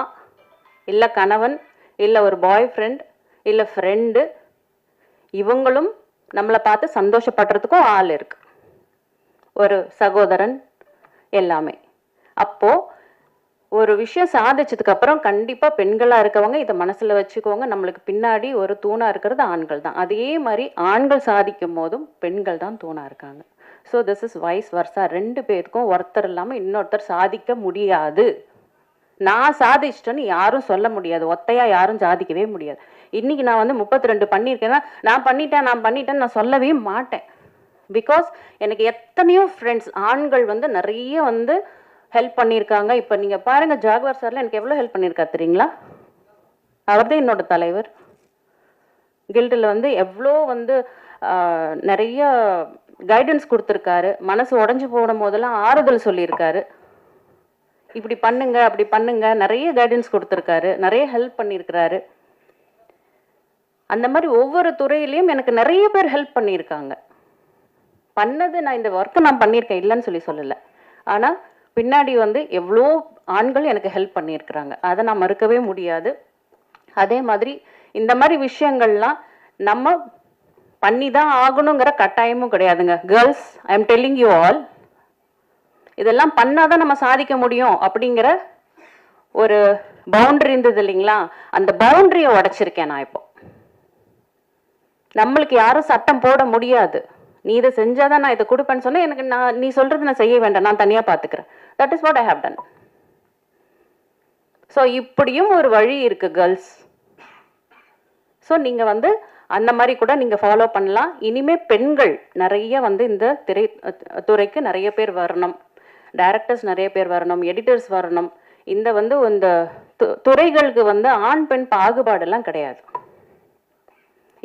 இல்லை கணவன், இல்லை ஒரு பாய் ஃப்ரெண்ட், இல்லை ஃப்ரெண்டு, இவங்களும் நம்மளை பார்த்து சந்தோஷப்படுறதுக்கும் ஆள் இருக்கு, ஒரு சகோதரன் எல்லாமே. அப்போ ஒரு விஷயம் சாதிச்சதுக்கு அப்புறம் கண்டிப்பா பெண்களா இருக்கவங்க இதை மனசுல வச்சுக்கோங்க, நம்மளுக்கு பின்னாடி ஒரு தூணா இருக்கிறது ஆண்கள் தான். அதே மாதிரி ஆண்கள் சாதிக்கும் போதும் பெண்கள் தான் தூணா இருக்காங்க. So this is vice versa. 2 பேருக்கும் ஒருத்தர் இல்லாமல் இன்னொருத்தர் சாதிக்க முடியாது. நான் சாதிச்சிட்டேன்னு யாரும் சொல்ல முடியாது, ஒத்தையா யாரும் சாதிக்கவே முடியாது. இன்னைக்கு நான் வந்து 32 பண்ணியிருக்கேன்னா நான் பண்ணிட்டேன்னு நான் சொல்லவே மாட்டேன். பிகாஸ் எனக்கு எத்தனையோ ஃப்ரெண்ட்ஸ் ஆண்கள் வந்து நிறைய வந்து ஹெல்ப் பண்ணியிருக்காங்க. இப்போ நீங்கள் பாருங்கள், ஜாகுவார் சார்ல எனக்கு எவ்வளோ ஹெல்ப் பண்ணியிருக்காரு தெரியுங்களா? அவர் தான் என்னோட தலைவர். கில்டில் வந்து எவ்வளோ வந்து நிறைய கைடன்ஸ் கொடுத்துருக்காரு. மனசு உடஞ்சி போடும் போதெல்லாம் ஆறுதல் சொல்லியிருக்காரு. இப்படி பண்ணுங்க அப்படி பண்ணுங்க, நிறைய கைடன்ஸ் கொடுத்துருக்காரு, நிறைய ஹெல்ப் பண்ணியிருக்கிறாரு. அந்த மாதிரி ஒவ்வொரு துறையிலையும் எனக்கு நிறைய பேர் ஹெல்ப் பண்ணியிருக்காங்க. பண்ணது நான் இந்த ஒர்க்கை நான் பண்ணியிருக்கேன், இல்லைன்னு சொல்லலை. ஆனால் பின்னாடி வந்து எவ்வளோ ஆண்கள் எனக்கு ஹெல்ப் பண்ணியிருக்கிறாங்க, அதை நான் மறுக்கவே முடியாது. அதே மாதிரி இந்த மாதிரி விஷயங்கள்லாம் நம்ம பண்ணி தான் ஆகணுங்கிற கட்டாயமும் கிடையாதுங்க. Girls, I am telling you all, இதெல்லாம் பண்ணாதான் நம்ம சாதிக்க முடியும் அப்படிங்கிற ஒரு பவுண்டரி இருந்தது இல்லைங்களா? அந்த பவுண்டரியை உடைச்சிருக்கேன் நான். இப்போ நம்மளுக்கு யாரும் சட்டம் போட முடியாது, நீ இதை செஞ்சாதான் நான் இதை கொடுப்பேன்னு சொன்னா எனக்கு நீ சொல்றது நான் செய்ய வேண்டாம், நான் தனியாக பார்த்துக்கிறேன். That is what I have done. So இப்படியும் ஒரு வழி இருக்கு கேர்ள்ஸ். ஸோ நீங்கள் வந்து அந்த மாதிரி கூட நீங்கள் ஃபாலோ பண்ணலாம். இனிமே பெண்கள் நிறைய வந்து இந்த துறைக்கு நிறைய பேர் வரணும், டைரக்டர்ஸ் நிறைய பேர் வரணும், எடிட்டர்ஸ் வரணும். இந்த வந்து இந்த துறைகளுக்கு வந்து ஆண் பெண் பாகுபாடெல்லாம் கிடையாது.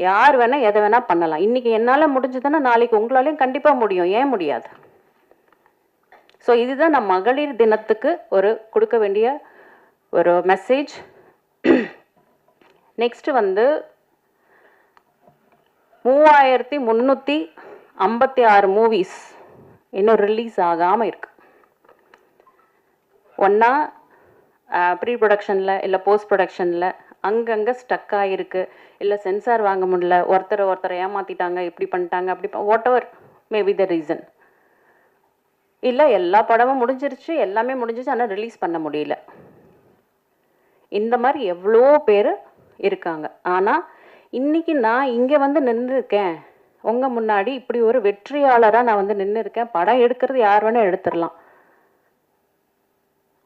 யார் வேணா எதை வேணா பண்ணலாம். இன்னைக்கு என்னால் முடிஞ்சதுன்னா நாளைக்கு உங்களாலையும் கண்டிப்பாக முடியும், ஏன் முடியாது? ஸோ இதுதான் நான் மகளிர் தினத்துக்கு ஒரு கொடுக்க வேண்டிய ஒரு மெசேஜ். நெக்ஸ்ட் வந்து 3356 மூவிஸ் இன்னும் ரிலீஸ் ஆகாமல் இருக்கு. ஒன்றா ப்ரீ ப்ரொடக்ஷனில் இல்லை போஸ்ட் ப்ரொடக்ஷனில் அங்கங்கே ஸ்டக் ஆகிருக்கு, இல்லை சென்சார் வாங்க முடியல, ஒருத்தரை ஏமாற்றிட்டாங்க, இப்படி பண்ணிட்டாங்க, அப்படி what ever maybe the reason. இல்லை எல்லா படமும் முடிஞ்சிருச்சு, எல்லாமே முடிஞ்சிச்சு, ஆனால் ரிலீஸ் பண்ண முடியல. இந்த மாதிரி எவ்வளோ பேர் இருக்காங்க. ஆனால் இன்னைக்கு நான் இங்கே வந்து நின்றுருக்கேன் உங்கள் முன்னாடி, இப்படி ஒரு வெற்றியாளராக நான் வந்து நின்று இருக்கேன். படம் எடுக்கிறது யார் வேணால் எடுத்துடலாம்,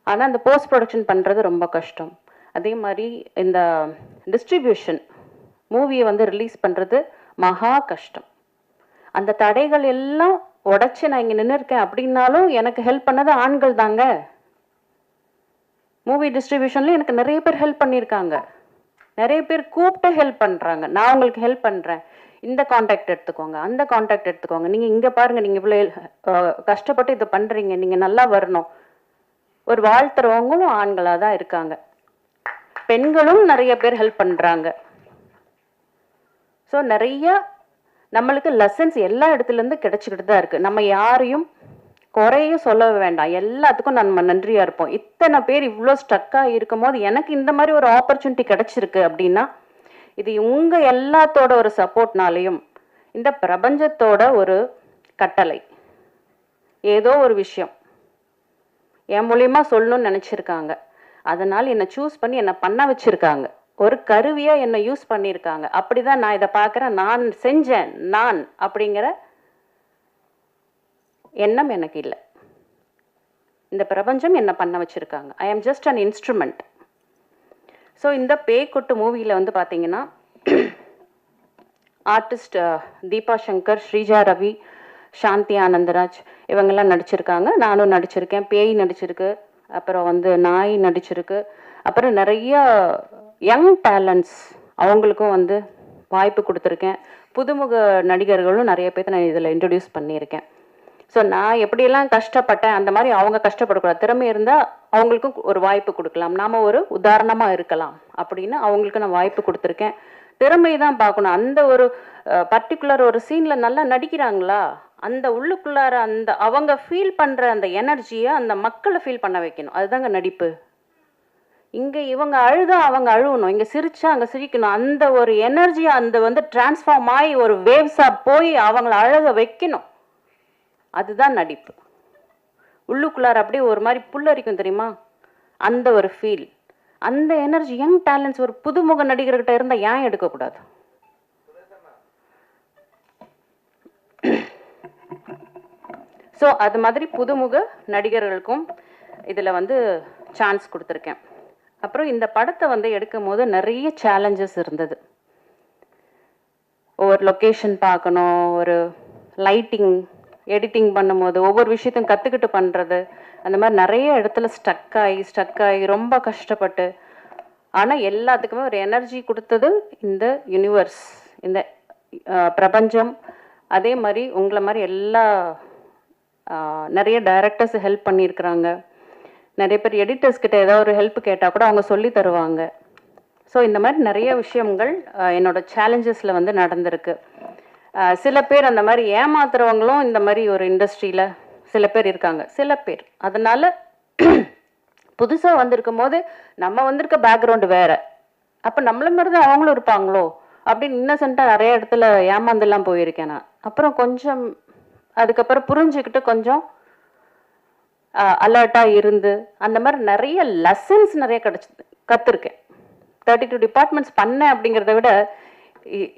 ஆனால் அந்த போஸ்ட் ப்ரொடக்ஷன் பண்ணுறது ரொம்ப கஷ்டம். அதே மாதிரி இந்த டிஸ்ட்ரிபியூஷன் மூவியை வந்து ரிலீஸ் பண்ணுறது மகா கஷ்டம். அந்த தடைகள் எல்லாம் உடச்சி நான் இங்கே நின்று இருக்கேன் அப்படின்னாலும் எனக்கு ஹெல்ப் பண்ணது ஆண்கள் தாங்க. மூவி டிஸ்ட்ரிபியூஷன்ல எனக்கு நிறைய பேர் ஹெல்ப் பண்ணியிருக்காங்க, நிறைய பேர் கூப்பிட்டு ஹெல்ப் பண்ணுறாங்க. நான் உங்களுக்கு ஹெல்ப் பண்ணுறேன், இந்த காண்டாக்ட் எடுத்துக்கோங்க, அந்த காண்டாக்ட் எடுத்துக்கோங்க, நீங்கள் இங்கே பாருங்கள், நீங்கள் இவ்வளோ கஷ்டப்பட்டு இதை பண்ணுறீங்க, நீங்கள் நல்லா வரணும். ஒரு வாழ்த்துறவங்களும் ஆண்களாக தான் இருக்காங்க, பெண்களும் நிறைய பேர் ஹெல்ப் பண்ணுறாங்க. ஸோ நிறைய நம்மளுக்கு லெசன்ஸ் எல்லா இடத்துலேருந்து கிடைச்சிக்கிட்டு தான் இருக்குது. நம்ம யாரையும் குறையும் சொல்ல வேண்டாம், எல்லாத்துக்கும் நம்ம நன்றியாக இருப்போம். இத்தனை பேர் இவ்வளோ ஸ்டக்காக இருக்கும் போது எனக்கு இந்த மாதிரி ஒரு ஆப்பர்ச்சுனிட்டி கிடைச்சிருக்கு அப்படின்னா இது உங்கள் எல்லாத்தோட ஒரு சப்போர்ட்னாலையும் இந்த பிரபஞ்சத்தோட ஒரு கட்டளை. ஏதோ ஒரு விஷயம் என் மூலியமாக சொல்லணும்னு நினச்சிருக்காங்க, அதனால் என்னை சூஸ் பண்ணி என்னை பண்ண வச்சுருக்காங்க, ஒரு கருவியாக என்னை யூஸ் பண்ணியிருக்காங்க. அப்படி தான் நான் இதை பார்க்குறேன், நான் செஞ்சேன் நான் அப்படிங்கிற எண்ணம் எனக்கு இல்லை. இந்த பிரபஞ்சம் என்னை பண்ண வச்சுருக்காங்க. ஐ ஆம் ஜஸ்ட் அன் இன்ஸ்ட்ருமெண்ட். ஸோ இந்த பேய்க்குட்டு மூவியில் வந்து பார்த்தீங்கன்னா ஆர்டிஸ்ட் தீபா சங்கர், ஸ்ரீஜா ரவி, சாந்தி ஆனந்தராஜ் இவங்கெல்லாம் நடிச்சிருக்காங்க. நானும் நடிச்சிருக்கேன், பேய் நடிச்சிருக்கு, அப்புறம் வந்து நாய் நடிச்சிருக்கு, அப்புறம் நிறைய யங் டேலண்ட்ஸ் அவங்களுக்கும் வந்து வாய்ப்பு கொடுத்துருக்கேன். புதுமுக நடிகர்களும் நிறைய பேர்த்த நான் இதில் இன்ட்ரடியூஸ் பண்ணியிருக்கேன். ஸோ நான் எப்படியெல்லாம் கஷ்டப்பட்டேன் அந்த மாதிரி அவங்க கஷ்டப்படக்கூடாது. திறமை இருந்தால் அவங்களுக்கும் ஒரு வாய்ப்பு கொடுக்கலாம், நாம் ஒரு உதாரணமாக இருக்கலாம் அப்படின்னு அவங்களுக்கு நான் வாய்ப்பு கொடுத்துருக்கேன். திறமை தான் பார்க்கணும். அந்த ஒரு பர்டிகுலர் ஒரு சீனில் நல்லா நடிக்கிறாங்களா, அந்த உள்ளுக்குள்ளார அந்த அவங்க ஃபீல் பண்ணுற அந்த எனர்ஜியை அந்த மக்களை ஃபீல் பண்ண வைக்கணும். அதுதாங்க நடிப்பு. இங்கே இவங்க அழுதா அவங்க அழுவணும், இங்கே சிரிச்சா அங்கே சிரிக்கணும். அந்த ஒரு எனர்ஜி அந்த வந்து டிரான்ஸ்ஃபார்ம் ஆகி ஒரு வேவ்ஸாக போய் அவங்கள அழக வைக்கணும். அதுதான் நடிப்பு. உள்ளுக்குள்ளார அப்படியே ஒரு மாதிரி புல்லரிக்கும் தெரியுமா, அந்த ஒரு ஃபீல், அந்த எனர்ஜி யங் டேலண்ட்ஸ் ஒரு புதுமுக நடிகர்கிட்ட இருந்தால் ஏன் எடுக்கக்கூடாது? ஸோ அது மாதிரி புதுமுக நடிகர்களுக்கும் இதில் வந்து சான்ஸ் கொடுத்துருக்கேன். அப்புறம் இந்த படத்தை வந்து எடுக்கும் போது நிறைய சேலஞ்சஸ் இருந்தது. ஒவ்வொரு லொக்கேஷன் பார்க்கணும், ஒரு லைட்டிங் எடிட்டிங் பண்ணும்போது ஒவ்வொரு விஷயத்தையும் கற்றுக்கிட்டு பண்ணுறது, அந்த மாதிரி நிறைய இடத்துல ஸ்டக் ஆகி ரொம்ப கஷ்டப்பட்டு, ஆனால் எல்லாத்துக்குமே ஒரு எனர்ஜி கொடுத்தது இந்த யூனிவர்ஸ், இந்த பிரபஞ்சம். அதே மாதிரி உங்களை மாதிரி எல்லா நிறைய டைரக்டர்ஸ் ஹெல்ப் பண்ணியிருக்கிறாங்க. நிறைய பேர் எடிட்டர்ஸ் கிட்ட ஏதாவது ஒரு ஹெல்ப் கேட்டால் கூட அவங்க சொல்லி தருவாங்க. ஸோ இந்த மாதிரி நிறைய விஷயங்கள் என்னோட சேலஞ்சஸில் வந்து நடந்திருக்கு. சில பேர் அந்த மாதிரி ஏமாத்துறவங்களும் இந்த மாதிரி ஒரு இண்டஸ்ட்ரியில் சில பேர் இருக்காங்க, சில பேர். அதனால் புதுசாக வந்திருக்கும் போது நம்ம வந்திருக்க பேக்ரவுண்டு வேறு, அப்போ நம்மள மாதிரி தான் அவங்களும் இருப்பாங்களோ அப்படின்னு இன்னசென்ட்டாக நிறைய இடத்துல ஏமாந்துலாம் போயிருக்கேன் நான். அப்புறம் கொஞ்சம் அதுக்கப்புறம் புரிஞ்சுக்கிட்டு கொஞ்சம் அலர்ட்டாக இருந்து அந்த மாதிரி நிறைய லெசன்ஸ் நிறைய கற்றுருக்கேன். 32 டிபார்ட்மெண்ட்ஸ் பண்ணேன் அப்படிங்கிறத விட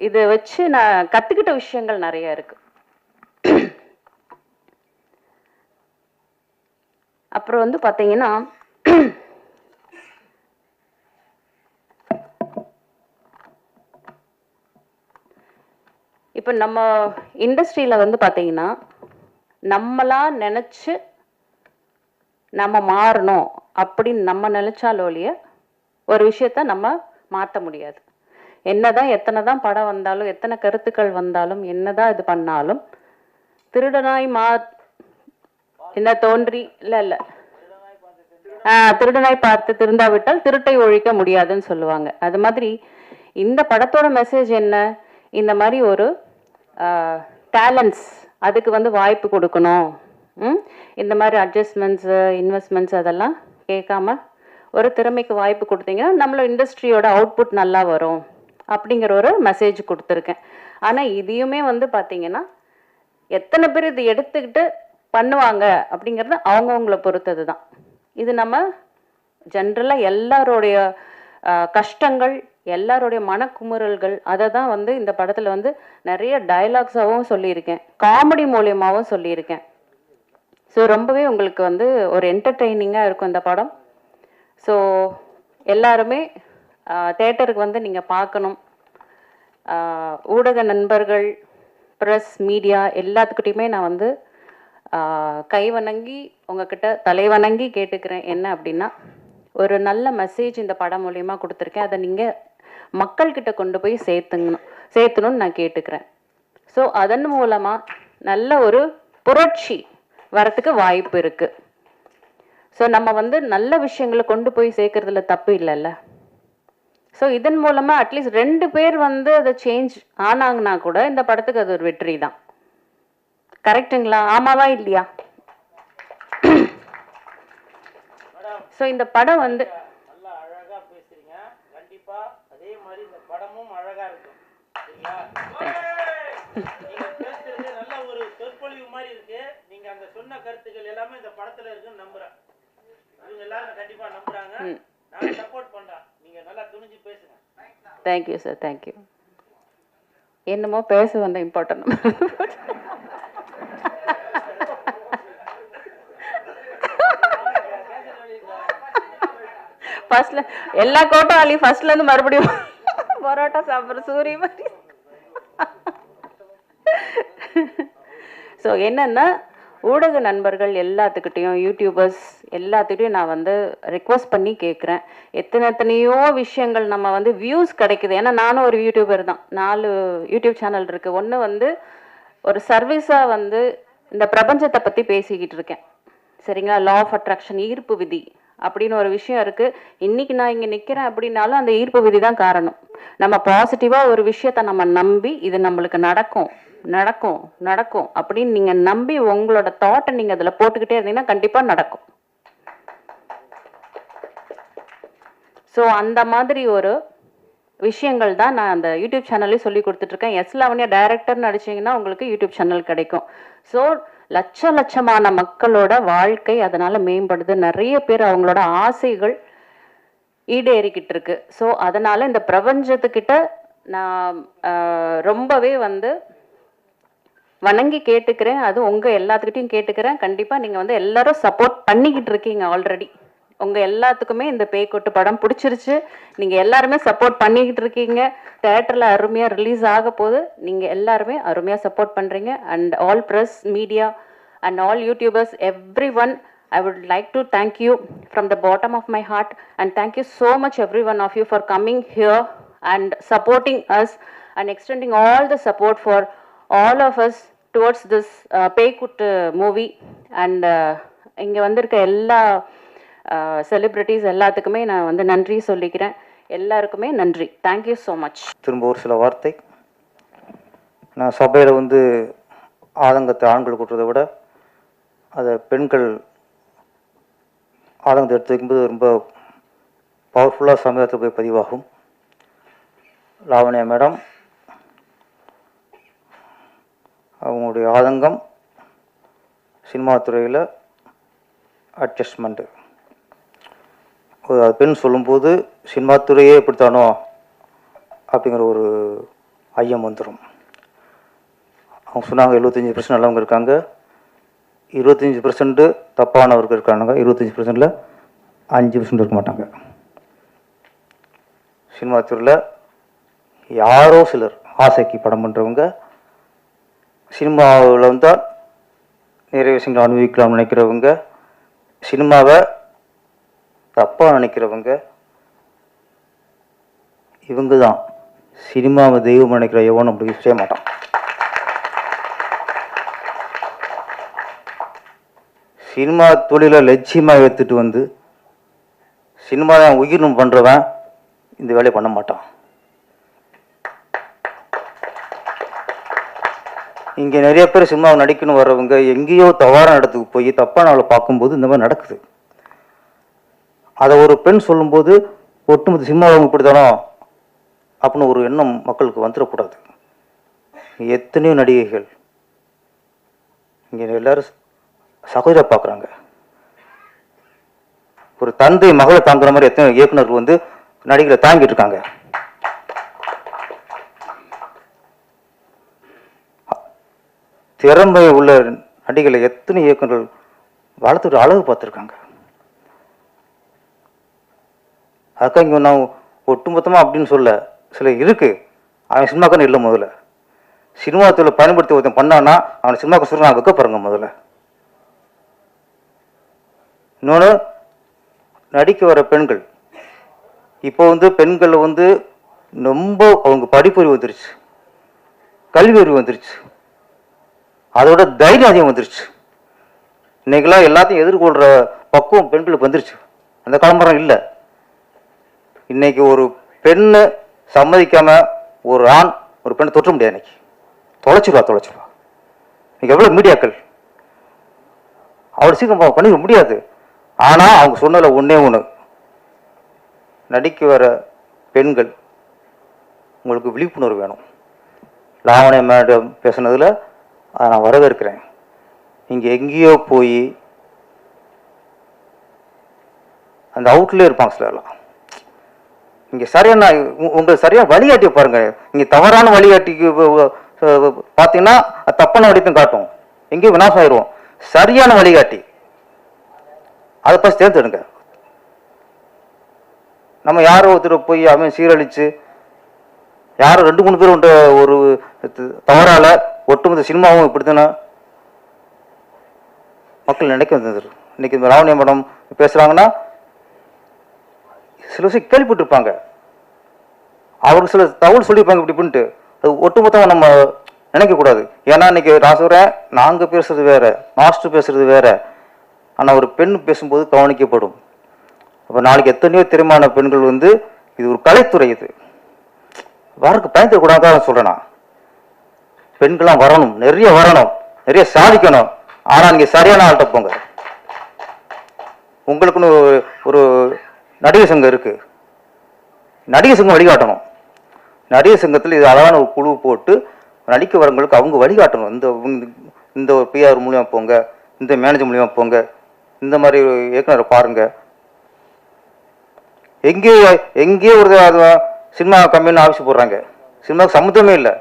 இதை வச்சு நான் கற்றுக்கிட்ட விஷயங்கள் நிறைய இருக்கு. அப்புறம் வந்து பார்த்தீங்கன்னா இப்போ நம்ம இண்டஸ்ட்ரியில் வந்து பார்த்தீங்கன்னா நம்மளா நினச்சி நம்ம மாறணும் அப்படின்னு நம்ம நினச்சாலோலிய ஒரு விஷயத்த நம்ம மாற்ற முடியாது. என்னதான் எத்தனை தான் படம் வந்தாலும், எத்தனை கருத்துக்கள் வந்தாலும், என்னதான் இது பண்ணாலும், திருடனாய் என்ன தோன்றி இல்லை திருடனாய் பார்த்து திருந்தாவிட்டால் திருட்டை ஒழிக்க முடியாதுன்னு சொல்லுவாங்க. அது மாதிரி இந்த படத்தோட மெசேஜ் என்ன, இந்த மாதிரி ஒரு டேலண்ட்ஸ் அதுக்கு வந்து வாய்ப்பு கொடுக்கணும். இந்த மாதிரி அட்ஜஸ்ட்மெண்ட்ஸு இன்வெஸ்ட்மெண்ட்ஸ் அதெல்லாம் கேட்காம ஒரு திறமைக்கு வாய்ப்பு கொடுத்தீங்கன்னா நம்மளோட இண்டஸ்ட்ரியோட அவுட்புட் நல்லா வரும் அப்படிங்கிற ஒரு மெசேஜ் கொடுத்துருக்கேன். ஆனால் இதையுமே வந்து பார்த்தீங்கன்னா எத்தனை பேர் இது எடுத்துக்கிட்டு பண்ணுவாங்க அப்படிங்கிறது அவங்கவுங்கள பொறுத்தது தான். இது நம்ம ஜென்ரலாக எல்லாரோடைய கஷ்டங்கள், எல்லாருடைய மனக்குமுறல்கள், அதை தான் வந்து இந்த படத்தில் வந்து நிறைய டயலாக்ஸாகவும் சொல்லியிருக்கேன், காமெடி மூலியமாகவும் சொல்லியிருக்கேன். ஸோ ரொம்பவே உங்களுக்கு வந்து ஒரு என்டர்டெய்னிங்காக இருக்கும் இந்த படம். ஸோ எல்லாருமே தேட்டருக்கு வந்து நீங்கள் பார்க்கணும். ஊடக நண்பர்கள், ப்ரெஸ், மீடியா எல்லாத்துக்கிட்டையுமே நான் வந்து கை வணங்கி உங்ககிட்ட தலை வணங்கி கேட்டுக்கிறேன். என்ன அப்படின்னா, ஒரு நல்ல மெசேஜ் இந்த படம் மூலியமாக கொடுத்துருக்கேன், அதை நீங்கள் மக்கள்கிட்ட கொண்டு போய் சேர்த்தணும்னு நான் கேட்டுக்கிறேன். ஸோ அதன் மூலமாக நல்ல ஒரு புரட்சி வரத்துக்கு வாய்ப்பு இருக்குது. ஸோ நம்ம வந்து நல்ல விஷயங்களை கொண்டு போய் சேர்க்கறதுல தப்பு இல்லைல்ல. ஸோ இதன் மூலமாக அட்லீஸ்ட் 2 பேர் வந்து அதை சேஞ்ச் ஆனாங்கன்னா கூட இந்த படத்துக்கு அது ஒரு வெற்றி தான். கரெக்டுங்களா? ஆமாவா இல்லையா? ஸோ இந்த படம் வந்து நல்லா அழகா பேசுறீங்க. கண்டிப்பா அதே மாதிரி இந்த படமும் அழகா இருக்கும். நீங்க பேசுறது நல்ல ஒரு சொற்பொழிவு மாதிரி இருக்கு. நீங்க அங்க சொன்ன கருத்துக்கள் எல்லாமே இந்த படத்துல இருக்குன்னு நம்புறேன். இவங்க எல்லாரும் கண்டிப்பா நம்புறாங்க. நான் சப்போர்ட் பண்றேன். நீங்க நல்லா துணிஞ்சு பேசுங்க. Thank you sir, thank you. என்னமோ பேச வந்த இம்பார்ட்டன்ட். ஃபர்ஸ்ட்ல எல்லா கோட்டாலையும் ஃபர்ஸ்ட்ல இருந்து மறுபடியும் பரோட்டா சாப்பிட்ற சூரிய மாதிரி. ஸோ என்னன்னா, ஊடக நண்பர்கள் எல்லாத்துக்கிட்டையும், யூடியூபர்ஸ் எல்லாத்துக்கிட்டையும் நான் வந்து ரிக்வஸ்ட் பண்ணி கேட்குறேன். எத்தனையோ விஷயங்கள் நம்ம வந்து வியூஸ் கிடைக்குது. ஏன்னா நானும் ஒரு யூடியூபர் தான், 4 யூடியூப் சேனல் இருக்குது. ஒன்று வந்து ஒரு சர்வீஸாக வந்து இந்த பிரபஞ்சத்தை பற்றி பேசிக்கிட்டு இருக்கேன், சரிங்களா? லா ஆஃப் அட்ராக்ஷன், ஈர்ப்பு விதி அப்படின்னு ஒரு விஷயம் இருக்குது. இன்றைக்கி நான் இங்கே நிற்கிறேன் அப்படின்னாலும் அந்த ஈர்ப்பு விதி தான் காரணம். நம்ம பாசிட்டிவாக ஒரு விஷயத்தை நம்ம நம்பி இது நம்மளுக்கு நடக்கும் நடக்கும் நடக்கும் அப்படின்னு நீங்கள் நம்பி உங்களோட தாட்டை நீங்கள் அதில் போட்டுக்கிட்டே இருந்தீங்கன்னா கண்டிப்பாக நடக்கும். ஸோ அந்த மாதிரி ஒரு விஷயங்கள் தான் நான் அந்த யூடியூப் சேனல்லே சொல்லி கொடுத்துட்ருக்கேன். எஸ் லாவண்யா டைரக்டர்னு அடிச்சிங்கன்னா உங்களுக்கு யூடியூப் சேனல் கிடைக்கும். ஸோ லட்சமான மக்களோட வாழ்க்கை அதனால் மேம்படுது. நிறைய பேர் அவங்களோட ஆசைகள் ஈடேறிக்கிட்டு இருக்கு. ஸோ அதனால் இந்த பிரபஞ்சத்துக்கிட்ட நான் ரொம்பவே வந்து வணங்கி கேட்டுக்கிறேன். அது உங்கள் எல்லாத்துக்கிட்டையும் கேட்டுக்கிறேன். கண்டிப்பாக நீங்கள் வந்து எல்லாரும் சப்போர்ட் பண்ணிக்கிட்டு இருக்கீங்க ஆல்ரெடி. உங்கள் எல்லாத்துக்குமே இந்த பேய்கொட்டு படம் பிடிச்சிருச்சு. நீங்கள் எல்லாருமே சப்போர்ட் பண்ணிக்கிட்டு இருக்கீங்க. தேட்டரில் அருமையாக ரிலீஸ் ஆக போது. நீங்கள் எல்லாருமே அருமையாக சப்போர்ட் பண்ணுறீங்க. And all press media and all YouTubers every one, I would like to thank you from the bottom of my heart, and thank you so much every one of you for coming here and supporting us and extending all the support for all of us towards this Peikottu movie. And இங்கே வந்திருக்க எல்லா celebrities எல்லாத்துக்குமே நான் வந்து நன்றி சொல்லிக்கிறேன். எல்லாருக்குமே நன்றி. Thank you so much. திரும்ப ஒரு சில வார்த்தை. நான் சபையில் வந்து ஆதங்கத்தை ஆண்கள் கூட்டுறதை விட அதை பெண்கள் ஆதங்கத்தை எடுத்து வைக்கும்போது ரொம்ப பவர்ஃபுல்லாக சமயத்தில் போய் பதிவாகும். லாவண்யா மேடம் அவங்களுடைய ஆதங்கம் சினிமா துறையில் அட்ஜஸ்ட்மெண்ட்டு. ஒரு பெண் சொல்லும்போது சினிமா துறையே எப்படித்தானோ அப்படிங்கிற ஒரு ஐயம் வந்துடும். அவங்க சொன்னாங்க 75% நல்லவங்க இருக்காங்க, 25% தப்பானவர்கள் இருக்காங்க, 25%ல் 5% இருக்க மாட்டாங்க. சினிமா துறையில் யாரோ சிலர் ஆசைக்கு படம் பண்ணுறவங்க, சினிமாவில் வந்தால் நிறைய விஷயங்கள் அனுபவிக்கலாம்னு நினைக்கிறவங்க, சினிமாவை தப்பாக நினைக்கிறவங்க, இவங்க தான் சினிமாவை தெய்வம் நினைக்கிற எவனும் அப்படி செய்ய மாட்டான். சினிமா தொழிலை லட்சியமாக எடுத்துட்டு வந்து சினிமா தான் உயிர்னு பண்ணுறவன் இந்த வேலையை பண்ண மாட்டான். இங்கே நிறைய பேர் சினிமாவை நடிக்கணும் வர்றவங்க எங்கேயோ தவறான இடத்துக்கு போய் தப்பான அவளை பார்க்கும்போது இந்த மாதிரி நடக்குது. அதை ஒரு பெண் சொல்லும்போது ஒட்டுமொத்த சினிமாவை இப்படித்தானோ அப்படின்னு ஒரு எண்ணம் மக்களுக்கு வந்துடக்கூடாது. எத்தனையோ நடிகைகள் இங்கே எல்லாரும் சகோதரா பார்க்குறாங்க. ஒரு தந்தை மகளை தாங்குற மாதிரி எத்தனை இயக்குநர்கள் வந்து நடிகரை தாங்கிட்டு இருக்காங்க. திறமை உள்ள நடிகளை எத்தனை இயக்குநர்கள் வளர்த்துட்டு அழகு பார்த்துருக்காங்க. அதுக்காக இங்கே நான் ஒட்டுமொத்தமாக அப்படின்னு சொல்ல சில இருக்கு. அவன் சினிமாக்கான இல்லை. முதல்ல சினிமா தொழில் பயன்படுத்தி ஒருத்தன் பண்ணான்னா அவனை சினிமாக்கு சொல்ல நான் வைக்க பாருங்க முதல்ல. இன்னொன்று, நடிக்க வர பெண்கள் இப்போ வந்து பெண்கள் வந்து ரொம்ப அவங்க படிப்பறிவு வந்துருச்சு, கல்வி அறிவு வந்துருச்சு, அதோட தைரியம் அதிகம் வந்துருச்சு. இன்னைக்கெல்லாம் எல்லாத்தையும் எதிர்கொள்கிற பக்குவம் பெண்களுக்கு வந்துருச்சு. அந்த காலம்பரம் இல்லை. இன்னைக்கு ஒரு பெண்ணு சம்மதிக்காம ஒரு ஆண் ஒரு பெண்ணை தொற்ற முடியாது. இன்னைக்கு தொலைச்சிடுவா. இன்னைக்கு எவ்வளோ மீடியாக்கள் அவ்வளோ சீக்கிரம் பண்ணிக்க முடியாது. ஆனால் அவங்க சொன்னதில் ஒன்று, நடிக்க வர பெண்கள் உங்களுக்கு விழிப்புணர்வு வேணும். லாவண்யா மேடம் பேசுனதில் அதை நான் வரவேற்கிறேன். இங்கே எங்கேயோ போய் அந்த அவுட்லேயே இருப்பாங்க சிலர்லாம். இங்கே சரியான உங்கள் சரியாக வழிகாட்டி பாருங்க. இங்கே தவறான வழிகாட்டிக்கு பார்த்தீங்கன்னா தப்பான வழித்தையும் காட்டும், எங்கேயும் விநாசம் ஆயிடுவோம். சரியான வழிகாட்டி அதை பற்றி தேர்ந்தெடுங்க. நம்ம யாரோ ஒருத்தர் போய் அவன் சீரழிச்சு யாரும் 2-3 பேர் உண்ட ஒரு தவறால ஒட்டுமொத்த சினிமாவும் இப்படித்தானே மக்கள் நினைக்க வந்தது. இன்னைக்கு இந்த லாவண்யா மேடம் பேசுகிறாங்கன்னா சில விஷயம் கேள்விப்பட்டிருப்பாங்க, அவருக்கு சில தகவல் சொல்லியிருப்பாங்க இப்படி பண்ணிட்டு. அது ஒட்டுமொத்தமாக நம்ம நினைக்கக்கூடாது. ஏன்னா இன்னைக்கு நான் சொல்கிறேன், நாங்கள் பேசுறது வேற, மாஸ்டர் பேசுறது வேற. ஆனால் ஒரு பெண் பேசும்போது கவனிக்கப்படும். அப்போ நாளைக்கு எத்தனையோ திறமான பெண்கள் வந்து இது ஒரு கலைத்துறை, இது வரக்கு பயந்துக்கூடாதான் சொல்கிறேன். நான் பெண்கள்லாம் வரணும், நிறைய வரணும், நிறைய சாதிக்கணும். ஆனால் நீங்கள் சரியான ஆள்கிட்ட போங்க. உங்களுக்குன்னு ஒரு நடிகர் சங்கம் இருக்குது, நடிகர் சங்கம் வழிகாட்டணும். நடிகர் சங்கத்தில் இது அழகான ஒரு குழு போட்டு நடிக்க வரவங்களுக்கு அவங்க வழிகாட்டணும். இந்த ஒரு பிஆர் மூலியமாக போங்க, இந்த மேனேஜர் மூலியமாக போங்க, இந்த மாதிரி இயக்குனரை பாருங்க. எங்கேயோ ஒரு சினிமா கம்பெனி ஆஃபீஸ் போடுறாங்க, சினிமாவுக்கு சம்மந்தமே இல்லை.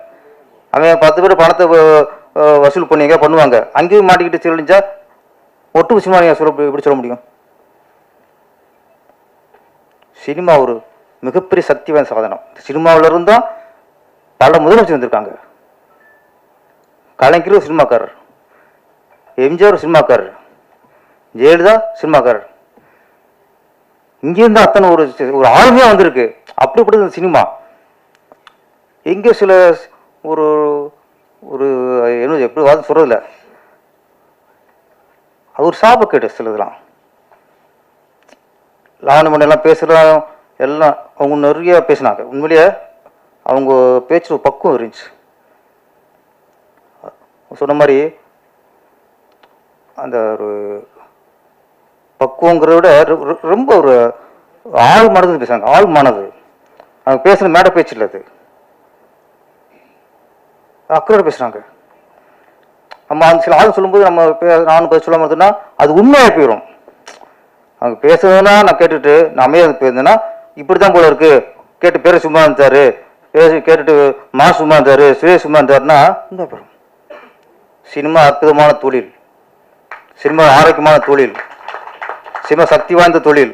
அவன் 10 பேர் பணத்தை வசூல் பண்ணி எங்கேயா பண்ணுவாங்க, அங்கேயும் மாட்டிக்கிட்டு சிரளிஞ்சா ஒட்டு சினிமா எப்படி சொல்ல முடியும்? சினிமா ஒரு மிகப்பெரிய சக்திவாய்ந்த சாதனம். சினிமாவில் இருந்தால் பல முதலமைச்சர் வந்திருக்காங்க. கலைஞர் ஒரு சினிமாக்காரர், எம்ஜிஆர் சினிமாக்காரர், ஜெயலலிதா சினிமாக்காரர். இங்கேருந்து அத்தனை ஒரு ஆளுமையாக வந்திருக்கு. அப்படிப்பட்ட சினிமா எங்கே சில ஒரு ஒரு என்ன எப்படி வாதம் சொல்கிறதில்ல, அது ஒரு சாபக்கேடு. சிலதெல்லாம் லாவணமணியெல்லாம் பேசுகிறாங்க, எல்லாம் அவங்க நிறைய பேசினாங்க. உண்மையிலேயே அவங்க பேச்சு ஒரு பக்குவம் இருந்துச்சு. சொன்ன மாதிரி அந்த ஒரு பக்குவங்கிறத விட ரொம்ப ஒரு ஆள் மனது பேசுகிறாங்க. ஆள் மனது அவங்க பேசுகிற மேடை பேச்சு இல்லை, அது அக்கறை பேசுகிறாங்க. நம்ம அந்த சில ஆள் சொல்லும்போது நம்ம நானும் பதில் சொல்ல மாட்டோம்னா அது உண்மையாக போயிடும். அவங்க பேசுறதுன்னா நான் கேட்டுட்டு நான் அமைதியாக போயிருந்தேன்னா இப்படி தான் போல இருக்கு, கேட்டு பேரை சும்மா இருந்தாரு, கேட்டுட்டு மா சும்மா இருந்தாரு, சுரேஷ் சும்மா இருந்தாருன்னா இந்த போயிடும். சினிமா அற்புதமான தொழில், சினிமா ஆரோக்கியமான தொழில், சினிமா சக்தி வாய்ந்த தொழில்.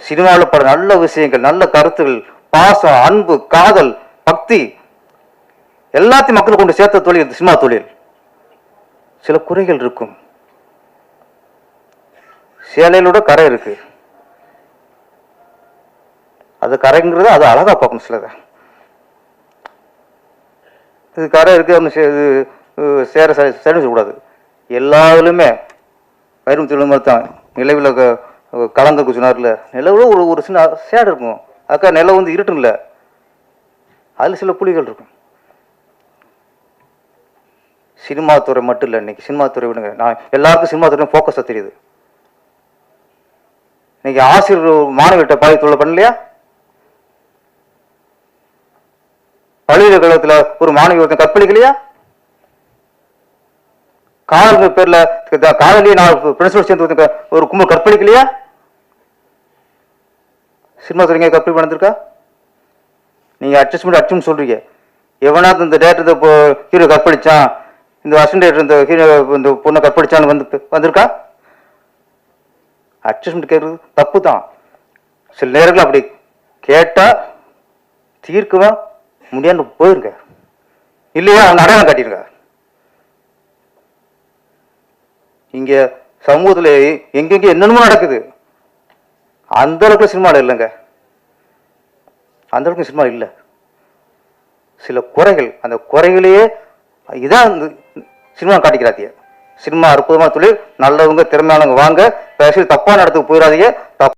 சினிமாவில் பட நல்ல விஷயங்கள், நல்ல கருத்துகள், பாசம், அன்பு, காதல், பக்தி எல்லாத்தையும் மக்கள் கொண்டு சேர்த்த தொழில் சினிமா தொழில். சில குறைகள் இருக்கும், சேலையிலோட கரை இருக்கு, அது கரைங்கிறது அது அழகா பார்க்கணும். சிலதை இது கரை இருக்கு, சேர சொல்லக்கூடாது. எல்லாத்துலேயுமே வயிறும் தொழில் மாதிரி தான். நிலவில் கலங்க சொன்னார்ல, நிலவில் ஒரு சின்ன சேடு இருக்கும். அக்கா நிலம் வந்து இருட்டும் இல்லை, அதில் சில புலிகள் இருக்கும். சினிமா துறை மட்டும் இல்லை, இன்னைக்கு சினிமா துறை விடுங்க, நான் எல்லாருக்கும் சினிமா துறை ஃபோக்கஸாக தெரியுது. இன்னைக்கு ஆசிரியர் மாணவர்கிட்ட பாதி தொழில் பண்ணலையா? பல்கலைக்கழகத்தில் ஒரு மாணவி ஒருத்தன் கற்பழிக்கலையா? காதல் பேர்ல காதலியே நான் பிரின்சிபல் சேர்ந்து ஒரு கும்பல் கற்பழிக்கலையா? சினிமா துறைங்க கற்பழி பண்ணிருக்கா? நீங்க அட்ஜஸ்ட்மெண்ட் சொல்றீங்க. எவனாவது இந்த டேரக்டர் ஹீரோ கற்பழிச்சான், இந்த அசிஸ்டன்ட் டேரக்டர் இந்த ஹீரோ இந்த பொண்ணை கற்பழிச்சான்னு வந்திருக்கா? அட்ஜஸ்ட்மெண்ட் கேட்கறது தப்பு தான். சில நேரங்கள் அப்படி கேட்டா தீர்க்கவா முடியாது போயிருங்க, இல்லையா அவங்க அடையாளம் காட்டிருங்க. இங்க சமூகத்துல எங்கெங்க என்னென்னமோ நடக்குது, அந்த அளவுக்கு சினிமாவில் இல்லைங்க, அந்த அளவுக்கு சினிமா இல்லை. சில குறைகள், அந்த குறைகளையே இதான் சினிமா காட்டிக்கிறாத்திய. சினிமா அற்புதமான தொழில், நல்லவங்க திறமையானவங்க வாங்க, தப்பான இடத்துக்கு போயிடாதீங்க.